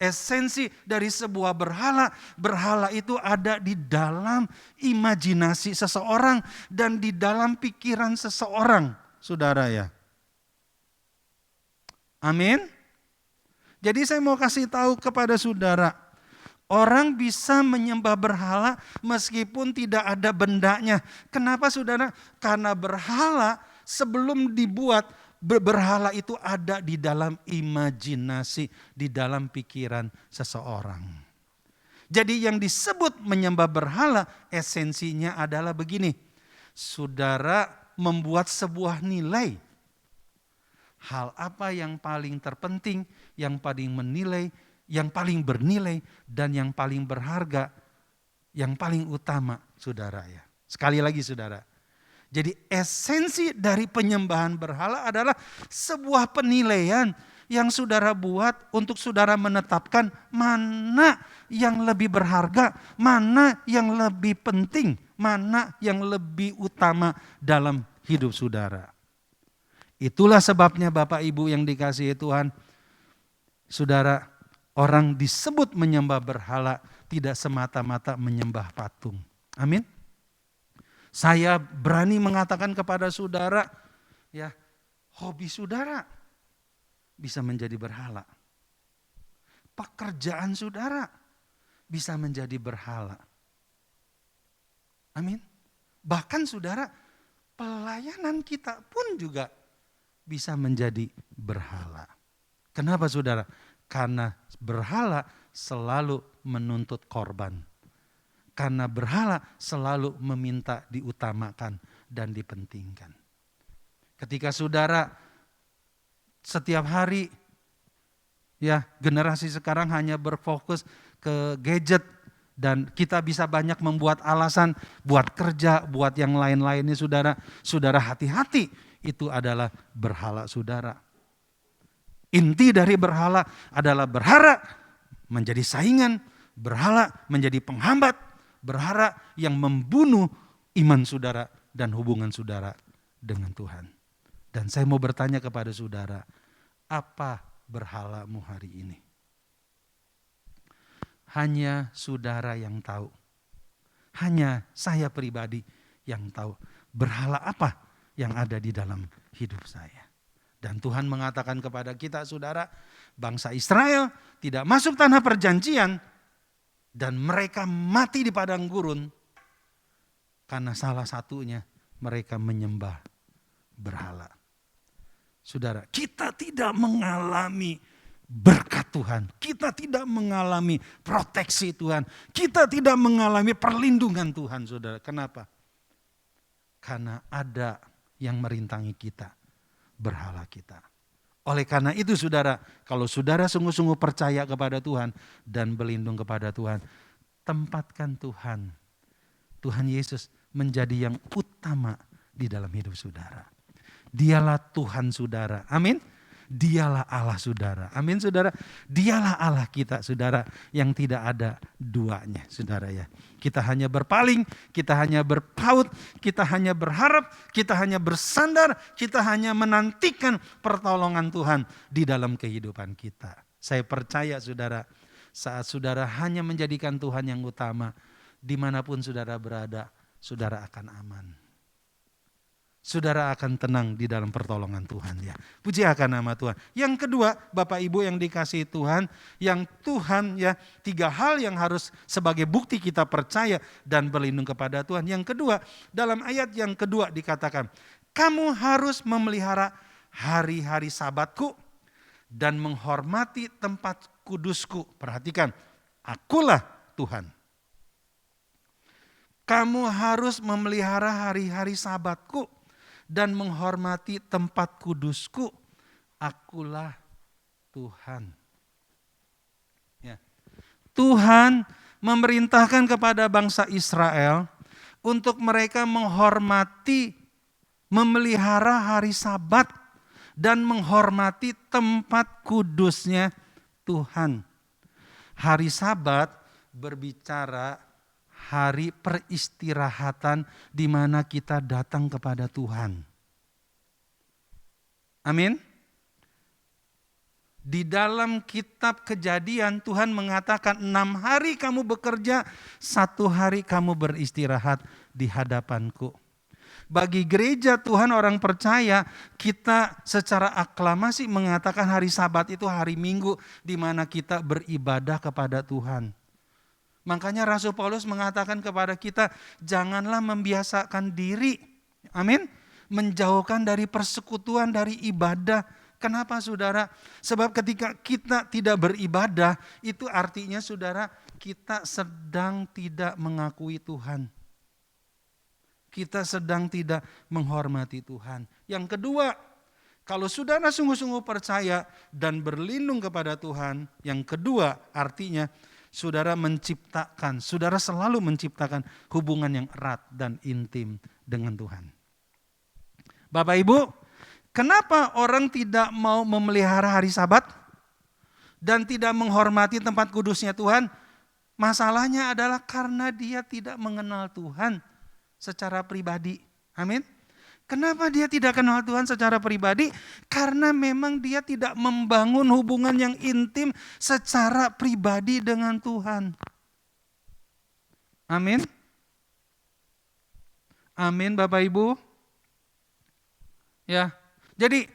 esensi dari sebuah berhala itu ada di dalam imajinasi seseorang dan di dalam pikiran seseorang, saudara ya. Amin. Jadi saya mau kasih tahu kepada saudara, orang bisa menyembah berhala meskipun tidak ada bendanya. Kenapa, saudara? Karena berhala sebelum dibuat, berhala itu ada di dalam imajinasi, di dalam pikiran seseorang. Jadi yang disebut menyembah berhala esensinya adalah begini. Saudara membuat sebuah nilai. Hal apa yang paling terpenting, yang paling menilai, yang paling bernilai dan yang paling berharga, yang paling utama, saudara ya. Sekali lagi saudara, Jadi esensi dari penyembahan berhala adalah sebuah penilaian yang saudara buat untuk saudara menetapkan mana yang lebih berharga, mana yang lebih penting, mana yang lebih utama dalam hidup saudara. Itulah sebabnya Bapak Ibu yang dikasihi Tuhan, saudara, orang disebut menyembah berhala tidak semata-mata menyembah patung. Amin. Saya berani mengatakan kepada saudara, ya, hobi saudara bisa menjadi berhala. Pekerjaan saudara bisa menjadi berhala. Amin. Bahkan saudara, pelayanan kita pun juga bisa menjadi berhala. Kenapa saudara? Karena berhala selalu menuntut korban. Karena berhala selalu meminta diutamakan dan dipentingkan. Ketika saudara setiap hari, ya, generasi sekarang hanya berfokus ke gadget dan kita bisa banyak membuat alasan buat kerja, buat yang lain-lainnya saudara. Saudara hati-hati, itu adalah berhala saudara. Inti dari berhala adalah berhala menjadi saingan, berhala menjadi penghambat, berhala yang membunuh iman saudara dan hubungan saudara dengan Tuhan. Dan saya mau bertanya kepada saudara, apa berhalamu hari ini? Hanya saudara yang tahu. Hanya saya pribadi yang tahu berhala apa yang ada di dalam hidup saya. Dan Tuhan mengatakan kepada kita saudara, bangsa Israel tidak masuk tanah perjanjian dan mereka mati di padang gurun karena salah satunya mereka menyembah berhala. Saudara, kita tidak mengalami berkat Tuhan, kita tidak mengalami proteksi Tuhan, kita tidak mengalami perlindungan Tuhan, saudara. Kenapa? Karena ada yang merintangi kita, berhala kita. Oleh karena itu saudara, kalau saudara sungguh-sungguh percaya kepada Tuhan dan berlindung kepada Tuhan, tempatkan Tuhan, Tuhan Yesus menjadi yang utama di dalam hidup saudara. Dialah Tuhan saudara, amin. Dialah Allah saudara, amin saudara. Dialah Allah kita saudara, yang tidak ada duanya saudara ya. Kita hanya berpaling, kita hanya berpaut, kita hanya berharap, kita hanya bersandar, kita hanya menantikan pertolongan Tuhan di dalam kehidupan kita. Saya percaya saudara, saat saudara hanya menjadikan Tuhan yang utama, dimanapun saudara berada, saudara akan aman. Saudara akan tenang di dalam pertolongan Tuhan ya. Puji akan nama Tuhan. Yang kedua, Bapak Ibu yang dikasihi Tuhan, yang Tuhan ya, 3 hal yang harus sebagai bukti kita percaya dan berlindung kepada Tuhan. Yang kedua, dalam ayat yang kedua dikatakan, kamu harus memelihara hari-hari Sabatku dan menghormati tempat kudusku. Perhatikan, akulah Tuhan. Kamu harus memelihara hari-hari Sabatku dan menghormati tempat kudusku, akulah Tuhan. Ya. Tuhan memerintahkan kepada bangsa Israel untuk mereka menghormati, memelihara hari Sabat dan menghormati tempat kudusnya Tuhan. Hari Sabat berbicara hari peristirahatan di mana kita datang kepada Tuhan. Amin. Di dalam kitab Kejadian Tuhan mengatakan 6 hari kamu bekerja, 1 hari kamu beristirahat di hadapanku. Bagi gereja Tuhan orang percaya, kita secara aklamasi mengatakan hari Sabat itu hari Minggu di mana kita beribadah kepada Tuhan. Makanya Rasul Paulus mengatakan kepada kita, janganlah membiasakan diri, amin, menjauhkan dari persekutuan, dari ibadah. Kenapa saudara? Sebab ketika kita tidak beribadah, itu artinya saudara, kita sedang tidak mengakui Tuhan. Kita sedang tidak menghormati Tuhan. Yang kedua, kalau saudara sungguh-sungguh percaya dan berlindung kepada Tuhan, yang kedua artinya, saudara selalu menciptakan hubungan yang erat dan intim dengan Tuhan. Bapak Ibu, kenapa orang tidak mau memelihara hari Sabat dan tidak menghormati tempat kudusnya Tuhan? Masalahnya adalah karena dia tidak mengenal Tuhan secara pribadi. Amin. Kenapa dia tidak kenal Tuhan secara pribadi? Karena memang dia tidak membangun hubungan yang intim secara pribadi dengan Tuhan. Amin. Amin Bapak Ibu. Ya. Jadi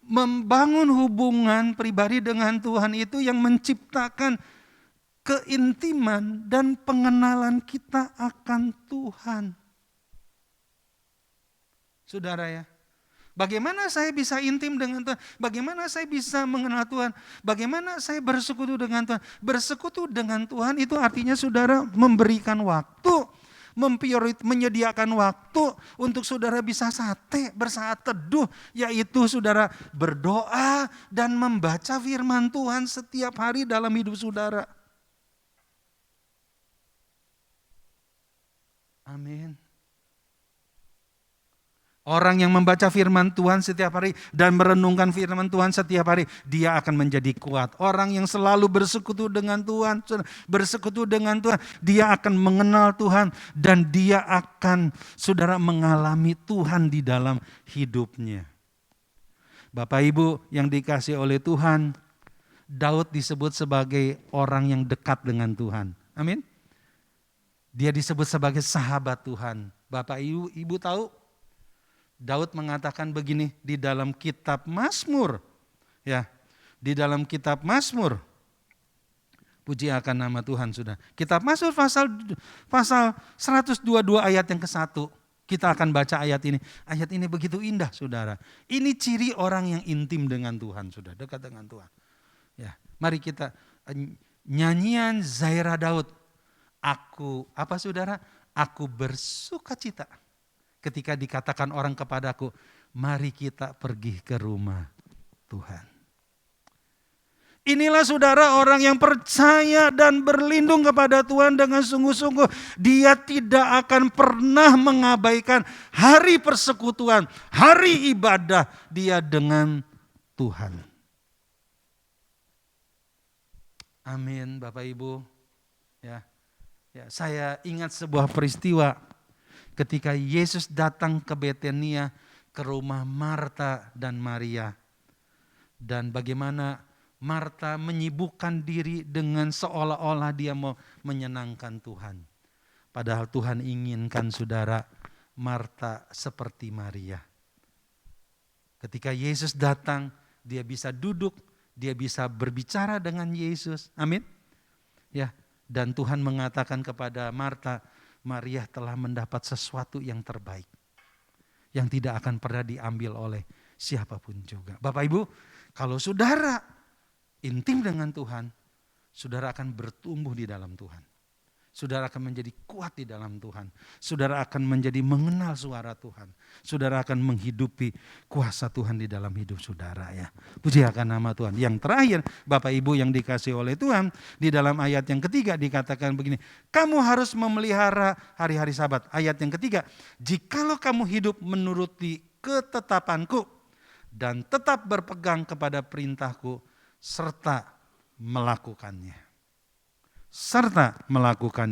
membangun hubungan pribadi dengan Tuhan itu yang menciptakan keintiman dan pengenalan kita akan Tuhan. Saudara ya, bagaimana saya bisa intim dengan Tuhan? Bagaimana saya bisa mengenal Tuhan? Bagaimana saya bersekutu dengan Tuhan? Bersekutu dengan Tuhan itu artinya saudara memberikan waktu, menyediakan waktu untuk saudara bisa bersaat teduh, yaitu saudara berdoa dan membaca firman Tuhan setiap hari dalam hidup saudara. Amin. Orang yang membaca firman Tuhan setiap hari dan merenungkan firman Tuhan setiap hari, dia akan menjadi kuat. Orang yang selalu bersekutu dengan Tuhan, dia akan mengenal Tuhan dan dia akan, saudara, mengalami Tuhan di dalam hidupnya. Bapak Ibu yang dikasihi oleh Tuhan, Daud disebut sebagai orang yang dekat dengan Tuhan. Amin. Dia disebut sebagai sahabat Tuhan. Bapak Ibu tahu? Daud mengatakan begini di dalam kitab Mazmur. Ya, di dalam kitab Mazmur. Puji akan nama Tuhan sudah. Kitab Mazmur pasal 122 ayat yang ke-1. Kita akan baca ayat ini. Ayat ini begitu indah saudara. Ini ciri orang yang intim dengan Tuhan, sudah dekat dengan Tuhan. Ya, mari kita nyanyian Zaira Daud. Aku bersuka cita ketika dikatakan orang kepadaku, mari kita pergi ke rumah Tuhan. Inilah saudara orang yang percaya dan berlindung kepada Tuhan dengan sungguh-sungguh. Dia tidak akan pernah mengabaikan hari persekutuan, hari ibadah dia dengan Tuhan. Amin Bapak Ibu. Ya, saya ingat sebuah peristiwa ketika Yesus datang ke Betania, ke rumah Marta dan Maria. Dan bagaimana Marta menyibukkan diri dengan seolah-olah dia mau menyenangkan Tuhan. Padahal Tuhan inginkan saudara Marta seperti Maria. Ketika Yesus datang, dia bisa duduk, dia bisa berbicara dengan Yesus. Amin. Ya, dan Tuhan mengatakan kepada Marta, Maria telah mendapat sesuatu yang terbaik, yang tidak akan pernah diambil oleh siapapun juga. Bapak Ibu, kalau saudara intim dengan Tuhan, saudara akan bertumbuh di dalam Tuhan. Saudara akan menjadi kuat di dalam Tuhan. Saudara akan menjadi mengenal suara Tuhan. Saudara akan menghidupi kuasa Tuhan di dalam hidup saudara ya. Puji akan nama Tuhan. Yang terakhir, Bapak Ibu yang dikasihi oleh Tuhan, di dalam ayat yang ketiga dikatakan begini, kamu harus memelihara hari-hari Sabat. Ayat yang ketiga, jikalau kamu hidup menuruti ketetapanku dan tetap berpegang kepada perintahku serta melakukannya.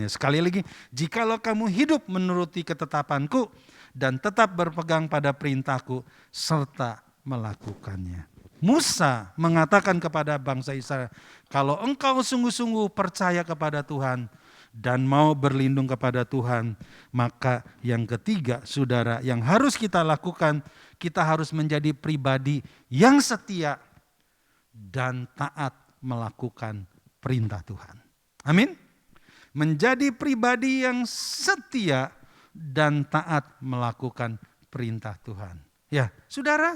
Sekali lagi, jikalau kamu hidup menuruti ketetapanku dan tetap berpegang pada perintahku serta melakukannya. Musa mengatakan kepada bangsa Israel, kalau engkau sungguh-sungguh percaya kepada Tuhan dan mau berlindung kepada Tuhan, maka yang ketiga saudara yang harus kita lakukan, kita harus menjadi pribadi yang setia dan taat melakukan perintah Tuhan. Amin. Menjadi pribadi yang setia dan taat melakukan perintah Tuhan. Ya, saudara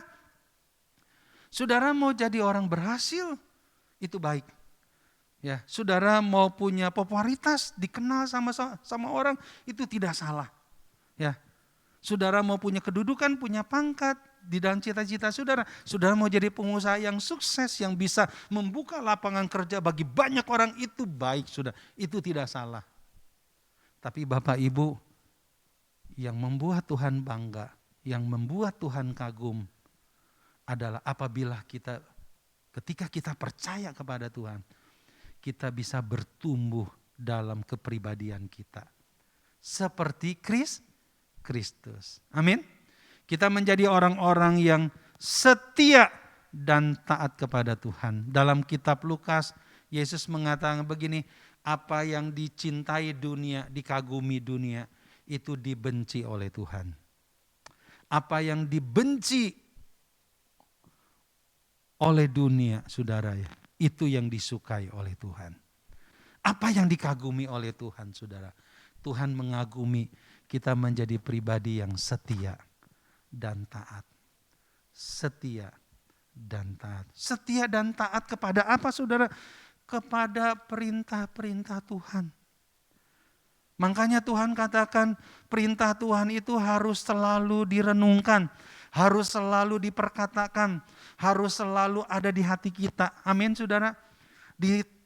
mau jadi orang berhasil, itu baik. Ya, saudara mau punya popularitas, dikenal sama orang, itu tidak salah. Ya, saudara mau punya kedudukan, punya pangkat di dalam cita-cita saudara. Saudara mau jadi pengusaha yang sukses, yang bisa membuka lapangan kerja bagi banyak orang, itu baik saudara. Itu tidak salah. Tapi Bapak Ibu, yang membuat Tuhan bangga, yang membuat Tuhan kagum adalah apabila ketika kita percaya kepada Tuhan, kita bisa bertumbuh dalam kepribadian kita. Seperti Kristus. Amin. Kita menjadi orang-orang yang setia dan taat kepada Tuhan. Dalam kitab Lukas, Yesus mengatakan begini, apa yang dicintai dunia, dikagumi dunia, itu dibenci oleh Tuhan. Apa yang dibenci oleh dunia, saudara ya, itu yang disukai oleh Tuhan. Apa yang dikagumi oleh Tuhan, saudara? Tuhan mengagumi kita menjadi pribadi yang setia dan taat. Setia dan taat. Setia dan taat kepada apa, saudara? Kepada perintah-perintah Tuhan. Makanya Tuhan katakan perintah Tuhan itu harus selalu direnungkan, harus selalu diperkatakan, harus selalu ada di hati kita. Amin, saudara.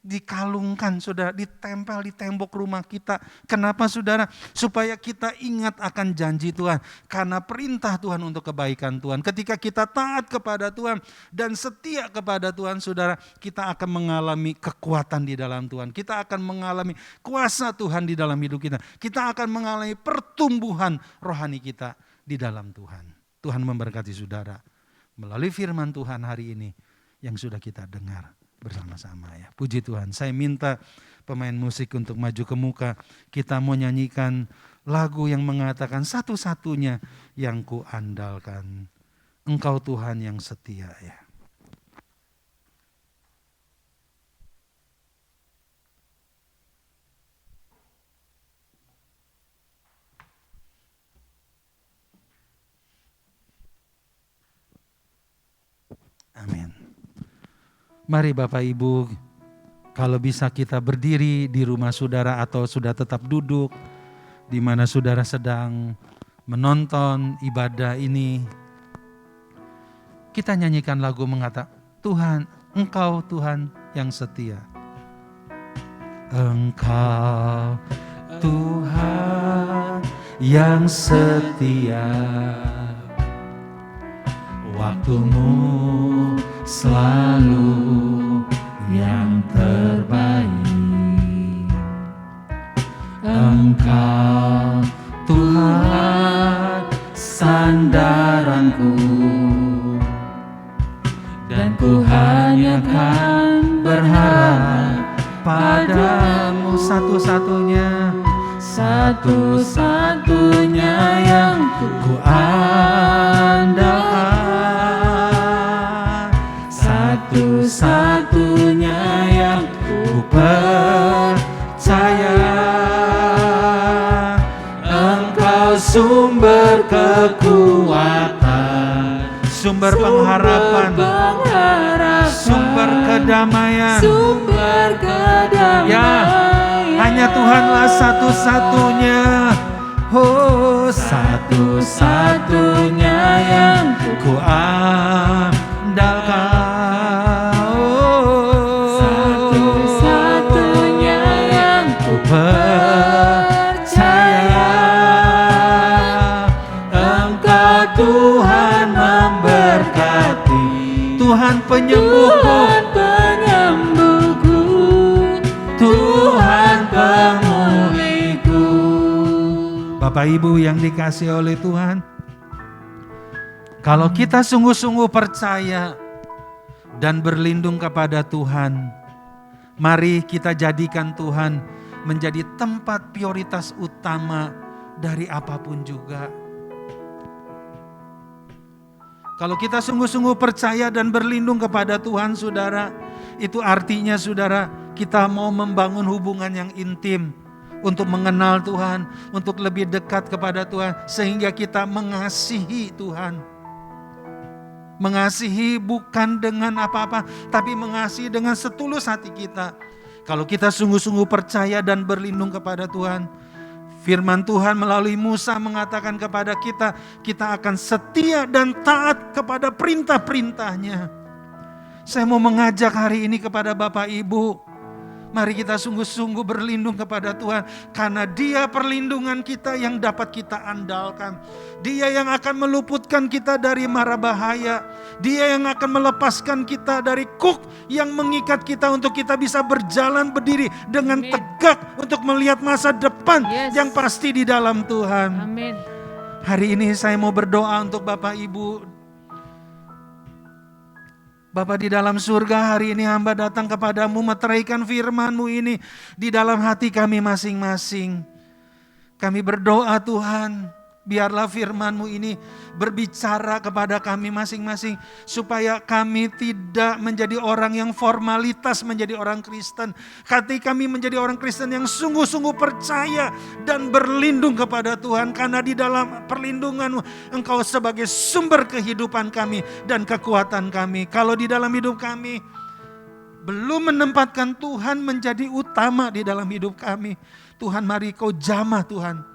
Dikalungkan, saudara, ditempel di tembok rumah kita. Kenapa, saudara? Supaya kita ingat akan janji Tuhan. Karena perintah Tuhan untuk kebaikan Tuhan. Ketika kita taat kepada Tuhan dan setia kepada Tuhan, saudara, kita akan mengalami kekuatan di dalam Tuhan. Kita akan mengalami kuasa Tuhan di dalam hidup kita. Kita akan mengalami pertumbuhan rohani kita di dalam Tuhan. Tuhan memberkati saudara melalui firman Tuhan hari ini yang sudah kita dengar bersama-sama ya. Puji Tuhan. Saya minta pemain musik untuk maju ke muka. Kita mau nyanyikan lagu yang mengatakan satu-satunya yang kuandalkan. Engkau Tuhan yang setia ya. Amin. Mari Bapak Ibu, kalau bisa kita berdiri di rumah saudara atau sudah tetap duduk, di mana saudara sedang menonton ibadah ini, kita nyanyikan lagu mengatakan, Tuhan, Engkau Tuhan yang setia. Engkau Tuhan yang setia, waktumu selalu yang terbaik. Engkau Tuhan sandaranku, dan ku hanya kan berharap padamu. Satu-satunya yang ku andalkan, satu-satunya yang ku percaya. Engkau sumber kekuatan, sumber pengharapan, sumber kedamaian. Ya, hanya Tuhanlah satu-satunya. Oh, satu-satunya yang ku andalkan. Oh, satu-satunya yang ku percaya. Engkau Tuhan memberkati, Tuhan penyembuhku, Tuhan pemulihku. Bapak Ibu yang dikasihi oleh Tuhan, kalau kita sungguh-sungguh percaya dan berlindung kepada Tuhan, mari kita jadikan Tuhan menjadi tempat prioritas utama dari apapun juga. Kalau kita sungguh-sungguh percaya dan berlindung kepada Tuhan, saudara, itu artinya saudara, kita mau membangun hubungan yang intim untuk mengenal Tuhan, untuk lebih dekat kepada Tuhan, sehingga kita mengasihi Tuhan. Mengasihi bukan dengan apa-apa, tapi mengasihi dengan setulus hati kita. Kalau kita sungguh-sungguh percaya dan berlindung kepada Tuhan, firman Tuhan melalui Musa mengatakan kepada kita, kita akan setia dan taat kepada perintah-perintahnya. Saya mau mengajak hari ini kepada Bapak Ibu, Mari kita sungguh-sungguh berlindung kepada Tuhan, karena Dia perlindungan kita yang dapat kita andalkan. Dia yang akan meluputkan kita dari mara bahaya. Dia yang akan melepaskan kita dari kuk yang mengikat kita untuk kita bisa berjalan berdiri dengan tegak untuk melihat masa depan yang pasti di dalam Tuhan. Amin. Hari ini saya mau berdoa untuk Bapak Ibu. Bapa di dalam surga, hari ini hamba datang kepadamu meteraikan firman-Mu ini di dalam hati kami masing-masing. Kami berdoa Tuhan, biarlah firman-Mu ini berbicara kepada kami masing-masing, supaya kami tidak menjadi orang yang formalitas menjadi orang Kristen. Hati kami menjadi orang Kristen yang sungguh-sungguh percaya dan berlindung kepada Tuhan, karena di dalam perlindungan-Mu Engkau sebagai sumber kehidupan kami dan kekuatan kami. Kalau di dalam hidup kami belum menempatkan Tuhan menjadi utama di dalam hidup kami, Tuhan mari Kau jamah Tuhan.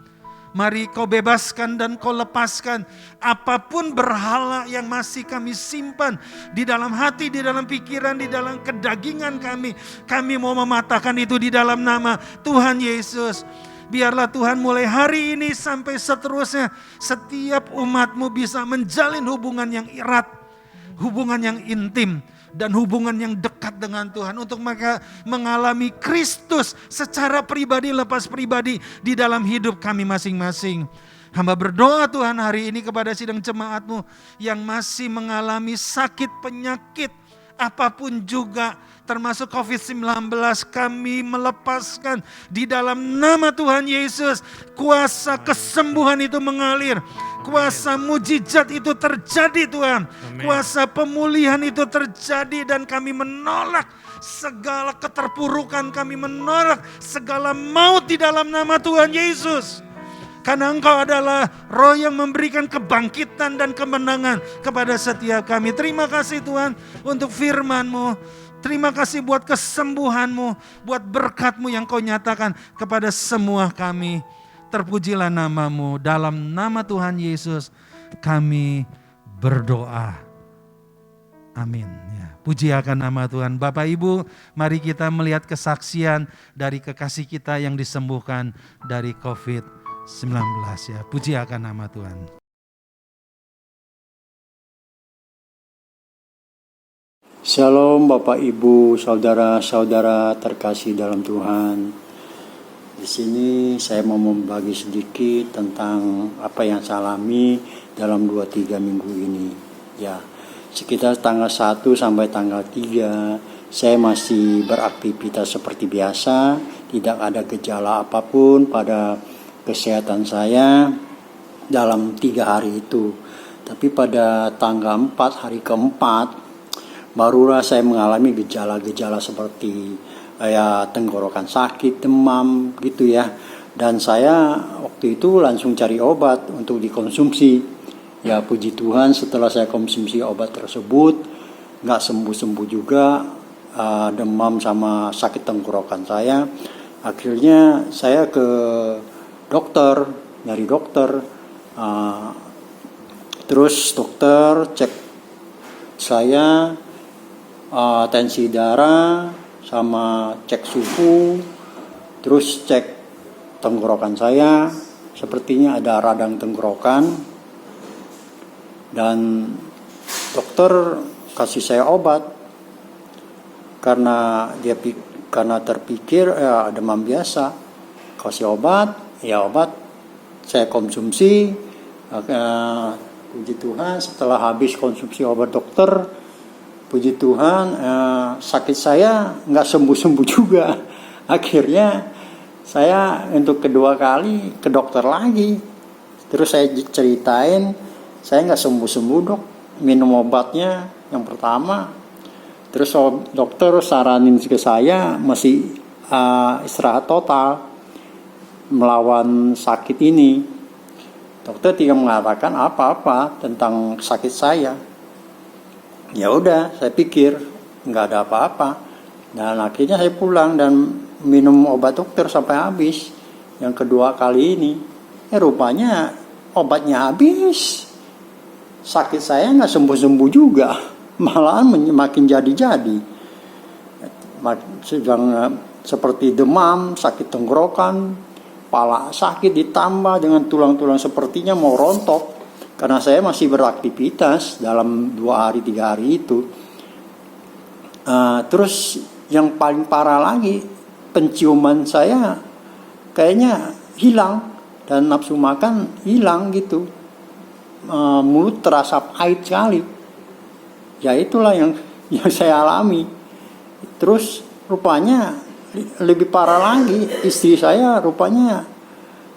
Mari Kau bebaskan dan Kau lepaskan apapun berhala yang masih kami simpan di dalam hati, di dalam pikiran, di dalam kedagingan kami. Kami mau mematahkan itu di dalam nama Tuhan Yesus. Biarlah Tuhan mulai hari ini sampai seterusnya setiap umat-Mu bisa menjalin hubungan yang erat, hubungan yang intim, dan hubungan yang dekat dengan Tuhan untuk mereka mengalami Kristus secara pribadi lepas pribadi di dalam hidup kami masing-masing. Hamba berdoa Tuhan hari ini kepada sidang jemaat-Mu yang masih mengalami sakit penyakit apapun juga, termasuk COVID-19, kami melepaskan di dalam nama Tuhan Yesus. Kuasa kesembuhan itu mengalir. Kuasa mujizat itu terjadi Tuhan. Kuasa pemulihan itu terjadi, dan kami menolak segala keterpurukan. Kami menolak segala maut di dalam nama Tuhan Yesus. Karena Engkau adalah Roh yang memberikan kebangkitan dan kemenangan kepada setiap kami. Terima kasih Tuhan untuk firman-Mu. Terima kasih buat kesembuhan-Mu, buat berkat-Mu yang Kau nyatakan kepada semua kami. Terpujilah nama-Mu, dalam nama Tuhan Yesus kami berdoa. Amin. Ya, puji akan nama Tuhan. Bapak Ibu, mari kita melihat kesaksian dari kekasih kita yang disembuhkan dari COVID-19. Ya, puji akan nama Tuhan. Shalom Bapak Ibu, saudara-saudara terkasih dalam Tuhan. Di sini saya mau membagi sedikit tentang apa yang saya alami dalam 2-3 minggu ini. Ya, sekitar tanggal 1 sampai tanggal 3 saya masih beraktivitas seperti biasa, tidak ada gejala apapun pada kesehatan saya dalam 3 hari itu. Tapi pada tanggal 4, hari keempat, barulah saya mengalami gejala-gejala seperti tenggorokan sakit, demam gitu ya. Dan saya waktu itu langsung cari obat untuk dikonsumsi. Ya puji Tuhan, setelah saya konsumsi obat tersebut nggak sembuh-sembuh juga demam sama sakit tenggorokan saya. Akhirnya saya ke dokter, nyari dokter. Terus dokter cek saya tensi darah sama cek suhu, terus cek tenggorokan saya, sepertinya ada radang tenggorokan, dan dokter kasih saya obat karena terpikir demam biasa, kasih obat, ya obat saya konsumsi. Puji Tuhan, setelah habis konsumsi obat dokter, puji Tuhan, sakit saya nggak sembuh-sembuh juga. Akhirnya saya untuk kedua kali ke dokter lagi. Terus saya ceritain, saya nggak sembuh-sembuh dok, minum obatnya yang pertama. Terus dokter saranin ke saya masih istirahat total melawan sakit ini. Dokter tidak mengatakan apa-apa tentang sakit saya. Ya udah, saya pikir nggak ada apa-apa, dan akhirnya saya pulang dan minum obat dokter sampai habis. Yang kedua kali ini, rupanya obatnya habis. Sakit saya nggak sembuh-sembuh juga, malahan makin jadi-jadi. seperti demam, sakit tenggorokan, kepala sakit ditambah dengan tulang-tulang sepertinya mau rontok. Karena saya masih beraktivitas dalam 2 hari 3 hari itu. Terus yang paling parah lagi, penciuman saya kayaknya hilang dan nafsu makan hilang gitu. Mulut terasa pahit sekali. Ya itulah yang saya alami. Terus rupanya lebih parah lagi, istri saya rupanya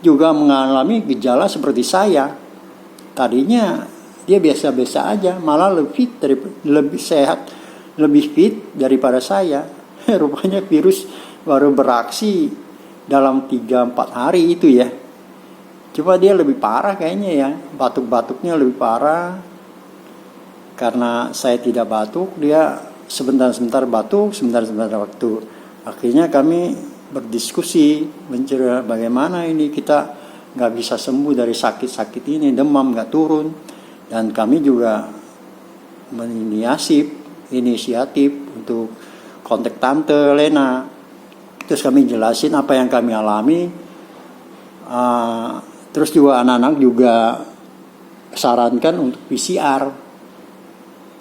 juga mengalami gejala seperti saya. Tadinya dia biasa-biasa aja, malah lebih sehat, lebih fit daripada saya. Rupanya virus baru beraksi dalam 3-4 hari itu ya. Cuma dia lebih parah kayaknya ya, batuk-batuknya lebih parah. Karena saya tidak batuk, dia sebentar-sebentar batuk, sebentar-sebentar waktu. Akhirnya kami berdiskusi mencari bagaimana ini kita nggak bisa sembuh dari sakit-sakit ini, demam nggak turun. Dan kami juga inisiatif untuk kontak Tante Lena. Terus kami jelasin apa yang kami alami. Terus juga anak-anak juga sarankan untuk PCR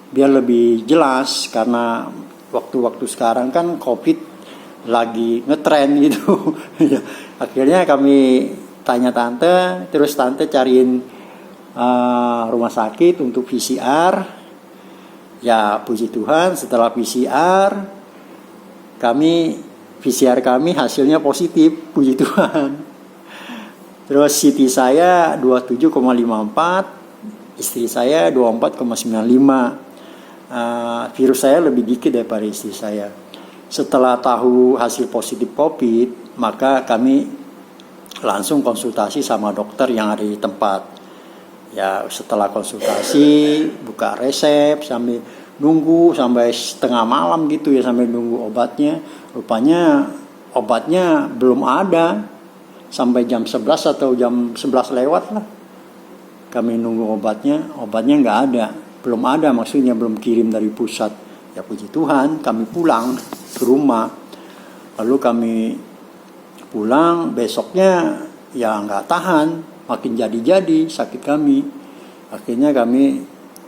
biar lebih jelas, karena waktu-waktu sekarang kan COVID lagi ngetren gitu. Akhirnya kami tanya Tante, terus Tante cariin rumah sakit untuk PCR. Ya puji Tuhan, setelah PCR kami hasilnya positif, puji Tuhan. Terus CT saya 27,54, istri saya 24,95. Virus saya lebih dikit daripada istri saya. Setelah tahu hasil positif COVID, maka kami langsung konsultasi sama dokter yang ada di tempat. Ya setelah konsultasi, buka resep sambil nunggu sampai setengah malam gitu ya, sampai nunggu obatnya. Rupanya obatnya belum ada sampai jam 11 atau jam 11 lewat lah. Kami nunggu obatnya nggak ada, belum ada, maksudnya belum kirim dari pusat. Ya puji Tuhan, kami pulang ke rumah. Lalu kami pulang, besoknya ya nggak tahan, makin jadi-jadi sakit kami. Akhirnya kami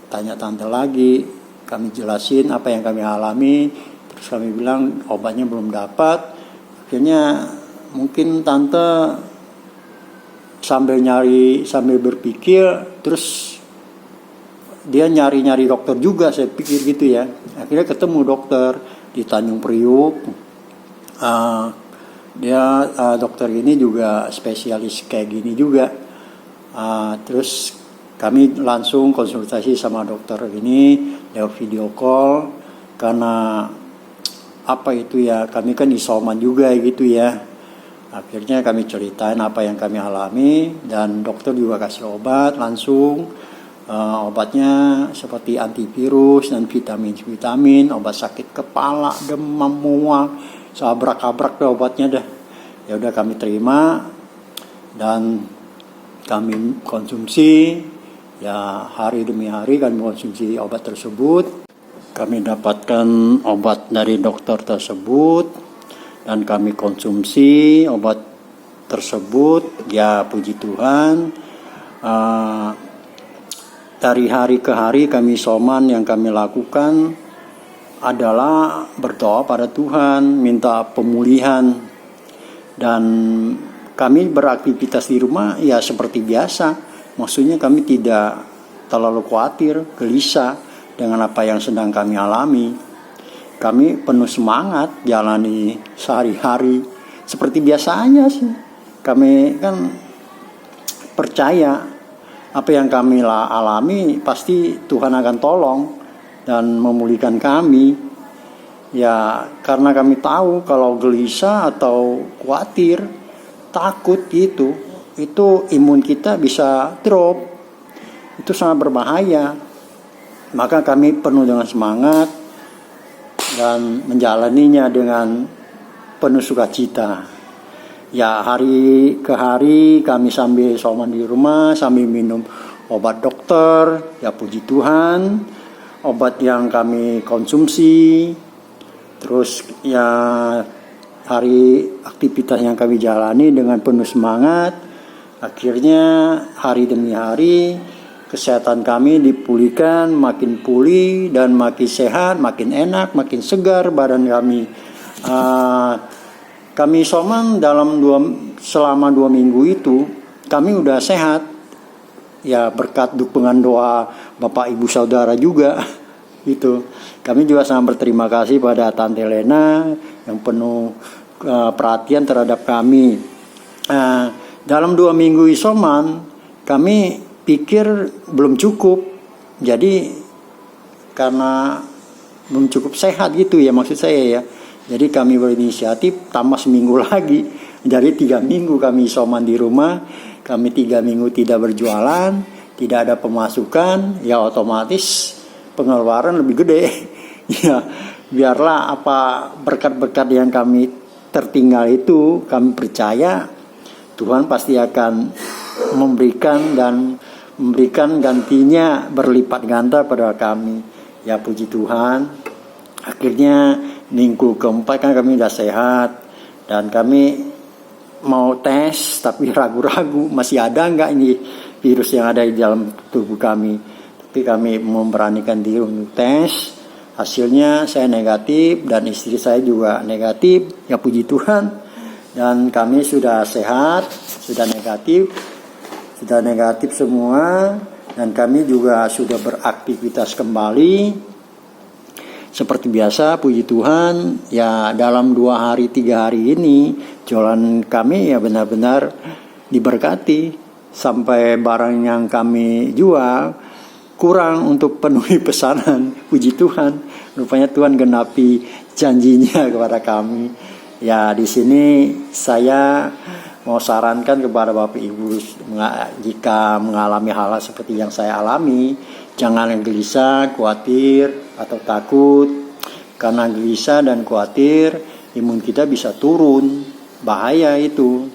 tanya Tante lagi, kami jelasin apa yang kami alami. Terus kami bilang obatnya belum dapat. Akhirnya mungkin Tante sambil berpikir, terus dia nyari-nyari dokter juga, saya pikir gitu ya. Akhirnya ketemu dokter di Tanjung Priuk. Dokter ini juga spesialis kayak gini juga. Terus kami langsung konsultasi sama dokter ini lewat video call, karena apa itu ya, kami kan isoman juga gitu ya. Akhirnya kami ceritain apa yang kami alami, dan dokter juga kasih obat langsung. Obatnya seperti antivirus dan vitamin, obat sakit kepala, demam, mual, sabrak-abrak deh obatnya dah. Ya udah kami terima dan kami konsumsi. Ya hari demi hari kami konsumsi obat tersebut. Kami dapatkan obat dari dokter tersebut dan kami konsumsi obat tersebut. Ya puji Tuhan. Dari hari ke hari kami isoman, yang kami lakukan adalah berdoa pada Tuhan, minta pemulihan. Dan kami beraktivitas di rumah ya seperti biasa. Maksudnya kami tidak terlalu khawatir, gelisah dengan apa yang sedang kami alami. Kami penuh semangat jalani sehari-hari seperti biasanya sih. Kami kan percaya apa yang kami alami pasti Tuhan akan tolong dan memulihkan kami. Ya karena kami tahu kalau gelisah atau khawatir, takut gitu, itu imun kita bisa drop. Itu sangat berbahaya. Maka kami penuh dengan semangat dan menjalaninya dengan penuh sukacita. Ya hari ke hari kami sambil isoman di rumah, sambil minum obat dokter. Ya puji Tuhan, obat yang kami konsumsi. Terus ya hari aktivitas yang kami jalani dengan penuh semangat. Akhirnya hari demi hari kesehatan kami dipulihkan, makin pulih dan makin sehat, makin enak, makin segar badan kami. Kami isoman selama 2 minggu itu kami udah sehat. Ya berkat dukungan doa Bapak Ibu Saudara juga gitu. Kami juga sangat berterima kasih pada Tante Lena yang penuh perhatian terhadap kami. Dalam 2 minggu isoman kami pikir belum cukup. Jadi karena belum cukup sehat gitu ya maksud saya ya. Jadi kami berinisiatif tambah seminggu lagi. Dari 3 minggu kami isoman di rumah, kami 3 minggu tidak berjualan, tidak ada pemasukan, ya otomatis pengeluaran lebih gede. Ya, biarlah apa berkat-berkat yang kami tertinggal itu, kami percaya Tuhan pasti akan memberikan gantinya berlipat ganda pada kami. Ya puji Tuhan. Akhirnya minggu keempat kan kami udah sehat dan kami mau tes tapi ragu-ragu masih ada nggak ini virus yang ada di dalam tubuh kami. Tapi kami memberanikan diri untuk tes. Hasilnya saya negatif dan istri saya juga negatif. Ya puji Tuhan. Dan kami sudah sehat, sudah negatif semua. Dan kami juga sudah beraktivitas kembali. Seperti biasa, puji Tuhan, ya dalam 2 hari 3 hari ini, jualan kami ya benar-benar diberkati. Sampai barang yang kami jual kurang untuk penuhi pesanan. Puji Tuhan, rupanya Tuhan genapi janjinya kepada kami. Ya di sini saya mau sarankan kepada Bapak Ibu, jika mengalami hal seperti yang saya alami, jangan gelisah, khawatir, atau takut. Karena gelisah dan khawatir, imun kita bisa turun. Bahaya itu.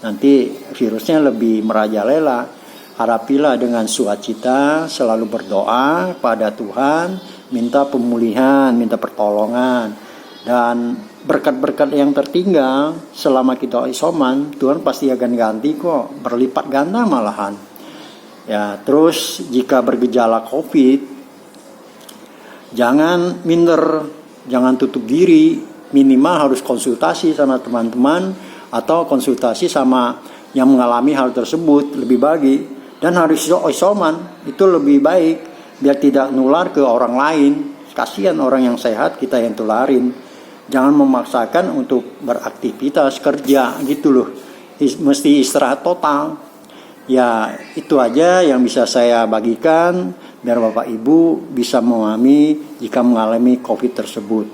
Nanti virusnya lebih merajalela. Hadapilah dengan sukacita, selalu berdoa pada Tuhan, minta pemulihan, minta pertolongan. Dan berkat-berkat yang tertinggal selama kita isoman, Tuhan pasti akan ganti kok, berlipat ganda malahan. Ya, terus jika bergejala COVID, jangan minder, jangan tutup diri, minimal harus konsultasi sama teman-teman atau konsultasi sama yang mengalami hal tersebut, lebih baik. Dan harus isoman, itu lebih baik biar tidak nular ke orang lain. Kasihan orang yang sehat kita yang tularin. Jangan memaksakan untuk beraktivitas kerja gitu loh. Mesti istirahat total. Ya itu aja yang bisa saya bagikan biar Bapak Ibu bisa memahami jika mengalami COVID tersebut.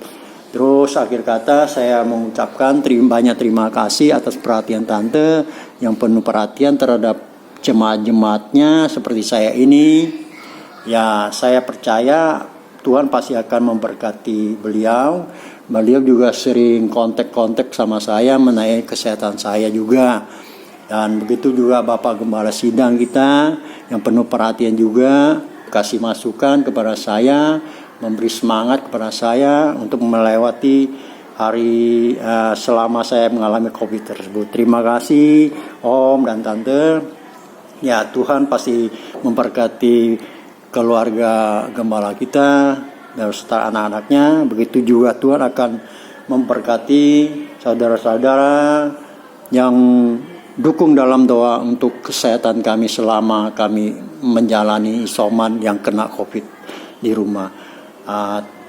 Terus akhir kata saya mengucapkan banyak terima kasih atas perhatian Tante yang penuh perhatian terhadap jemaat-jemaatnya seperti saya ini. Ya saya percaya Tuhan pasti akan memberkati beliau. Beliau juga sering kontak-kontak sama saya mengenai kesehatan saya juga. Dan begitu juga Bapak Gembala Sidang kita yang penuh perhatian juga, kasih masukan kepada saya, memberi semangat kepada saya untuk melewati hari selama saya mengalami COVID tersebut. Terima kasih Om dan Tante. Ya Tuhan pasti memberkati keluarga gembala kita dan serta anak-anaknya. Begitu juga Tuhan akan memberkati saudara-saudara yang dukung dalam doa untuk kesehatan kami selama kami menjalani isoman yang kena COVID di rumah.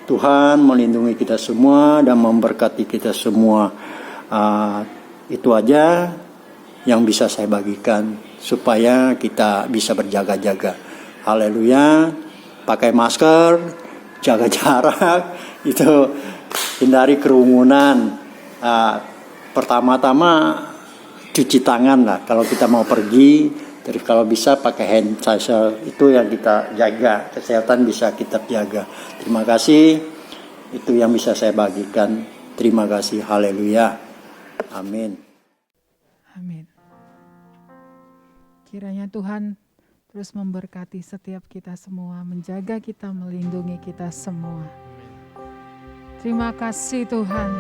Tuhan melindungi kita semua dan memberkati kita semua. Itu aja yang bisa saya bagikan supaya kita bisa berjaga-jaga. Haleluya. Pakai masker, jaga jarak, itu hindari kerumunan. Pertama-tama cuci tangan lah kalau kita mau pergi. Terus kalau bisa pakai hand sanitizer, itu yang kita jaga. Kesehatan bisa kita jaga. Terima kasih. Itu yang bisa saya bagikan. Terima kasih. Haleluya. Amin. Amin. Kiranya Tuhan terus memberkati setiap kita semua, menjaga kita, melindungi kita semua. Terima kasih Tuhan.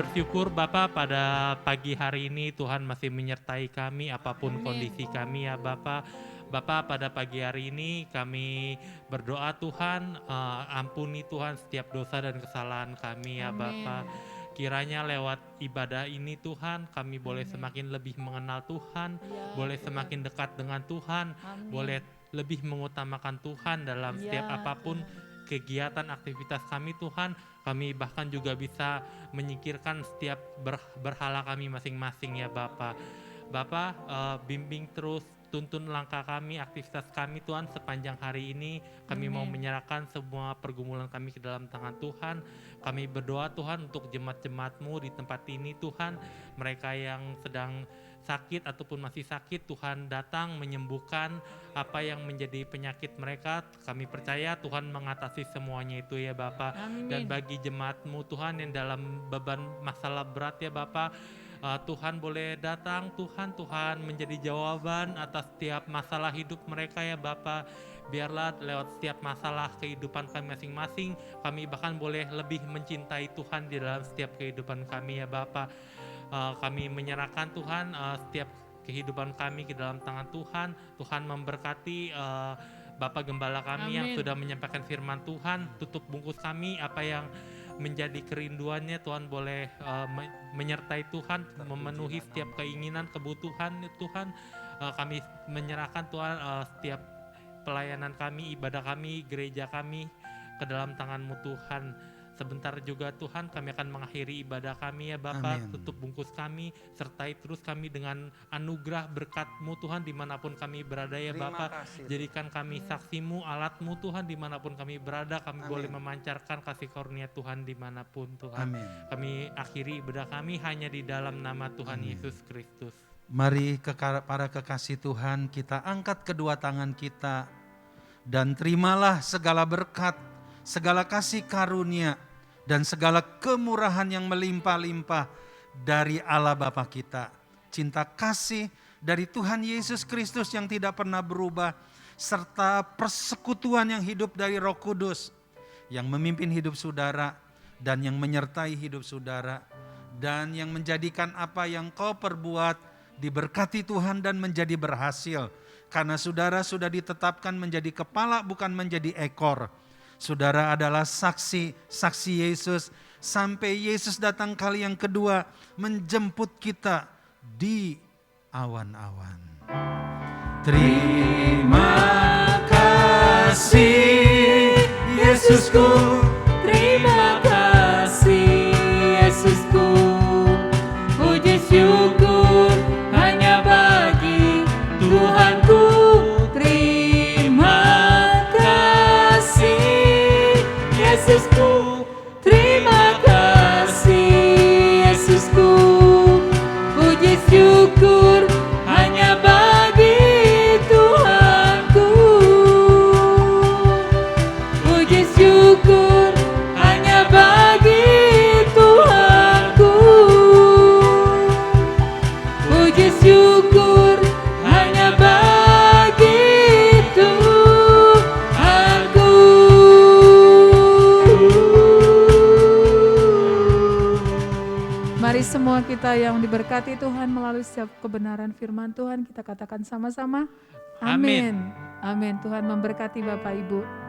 bersyukur Bapak pada pagi hari ini Tuhan masih menyertai kami apapun kondisi kami ya Bapak. Bapak pada pagi hari ini kami berdoa Tuhan, ampuni Tuhan setiap dosa dan kesalahan kami ya Bapak. Kiranya lewat ibadah ini Tuhan kami boleh semakin lebih mengenal Tuhan, boleh semakin dekat dengan Tuhan, boleh lebih mengutamakan Tuhan dalam setiap apapun kegiatan aktivitas kami Tuhan. Kami bahkan juga bisa menyingkirkan setiap berhala kami masing-masing ya Bapak. Bapak bimbing terus, tuntun langkah kami, aktivitas kami Tuhan sepanjang hari ini. Kami mau menyerahkan semua pergumulan kami ke dalam tangan Tuhan. Kami berdoa Tuhan untuk jemaat-jemaat-Mu di tempat ini Tuhan. Mereka yang sedang sakit ataupun masih sakit, Tuhan datang menyembuhkan apa yang menjadi penyakit mereka. Kami percaya Tuhan mengatasi semuanya itu ya Bapak. Dan bagi jemaat-Mu Tuhan yang dalam beban masalah berat ya Bapak, Tuhan boleh datang Tuhan menjadi jawaban atas setiap masalah hidup mereka ya Bapak. Biarlah lewat setiap masalah kehidupan kami masing-masing, kami bahkan boleh lebih mencintai Tuhan di dalam setiap kehidupan kami ya Bapak. Kami menyerahkan Tuhan setiap kehidupan kami ke dalam tangan Tuhan. Tuhan memberkati Bapak Gembala kami yang sudah menyampaikan firman Tuhan. Tutup bungkus kami apa yang menjadi kerinduannya, Tuhan boleh menyertai Tuhan, memenuhi setiap keinginan, kebutuhan Tuhan. Kami menyerahkan Tuhan setiap pelayanan kami, ibadah kami, gereja kami ke dalam tangan-Mu Tuhan. Sebentar juga Tuhan kami akan mengakhiri ibadah kami ya Bapak. Tutup bungkus kami, sertai terus kami dengan anugerah berkat-Mu Tuhan dimanapun kami berada ya Bapak. Jadikan kami saksi-Mu, alat-Mu Tuhan dimanapun kami berada. Kami boleh memancarkan kasih karunia Tuhan dimanapun Tuhan. Kami akhiri ibadah kami hanya di dalam nama Tuhan Yesus Kristus. Mari para kekasih Tuhan, kita angkat kedua tangan kita dan terimalah segala berkat, segala kasih karunia, dan segala kemurahan yang melimpah-limpah dari Allah Bapa kita. Cinta kasih dari Tuhan Yesus Kristus yang tidak pernah berubah, serta persekutuan yang hidup dari Roh Kudus yang memimpin hidup saudara dan yang menyertai hidup saudara, dan yang menjadikan apa yang kau perbuat diberkati Tuhan dan menjadi berhasil. Karena saudara sudah ditetapkan menjadi kepala bukan menjadi ekor. Saudara adalah saksi Yesus sampai Yesus datang kali yang kedua menjemput kita di awan-awan. Terima kasih Yesusku, Terima kasih Yesusku, puji syukur hanya bagi Tuhanku. Terima kasih Yesusku, terima kasih Yesusku, puji syukur hanya bagi Tuhanku. Puji syukur hanya bagi Tuhanku. Puji syukur hanya bagi Tuhanku. Mari semua kita yang diberkati Tuhan melalui setiap kebenaran firman Tuhan, kita katakan sama-sama. Amin. Amin. Tuhan memberkati Bapak Ibu.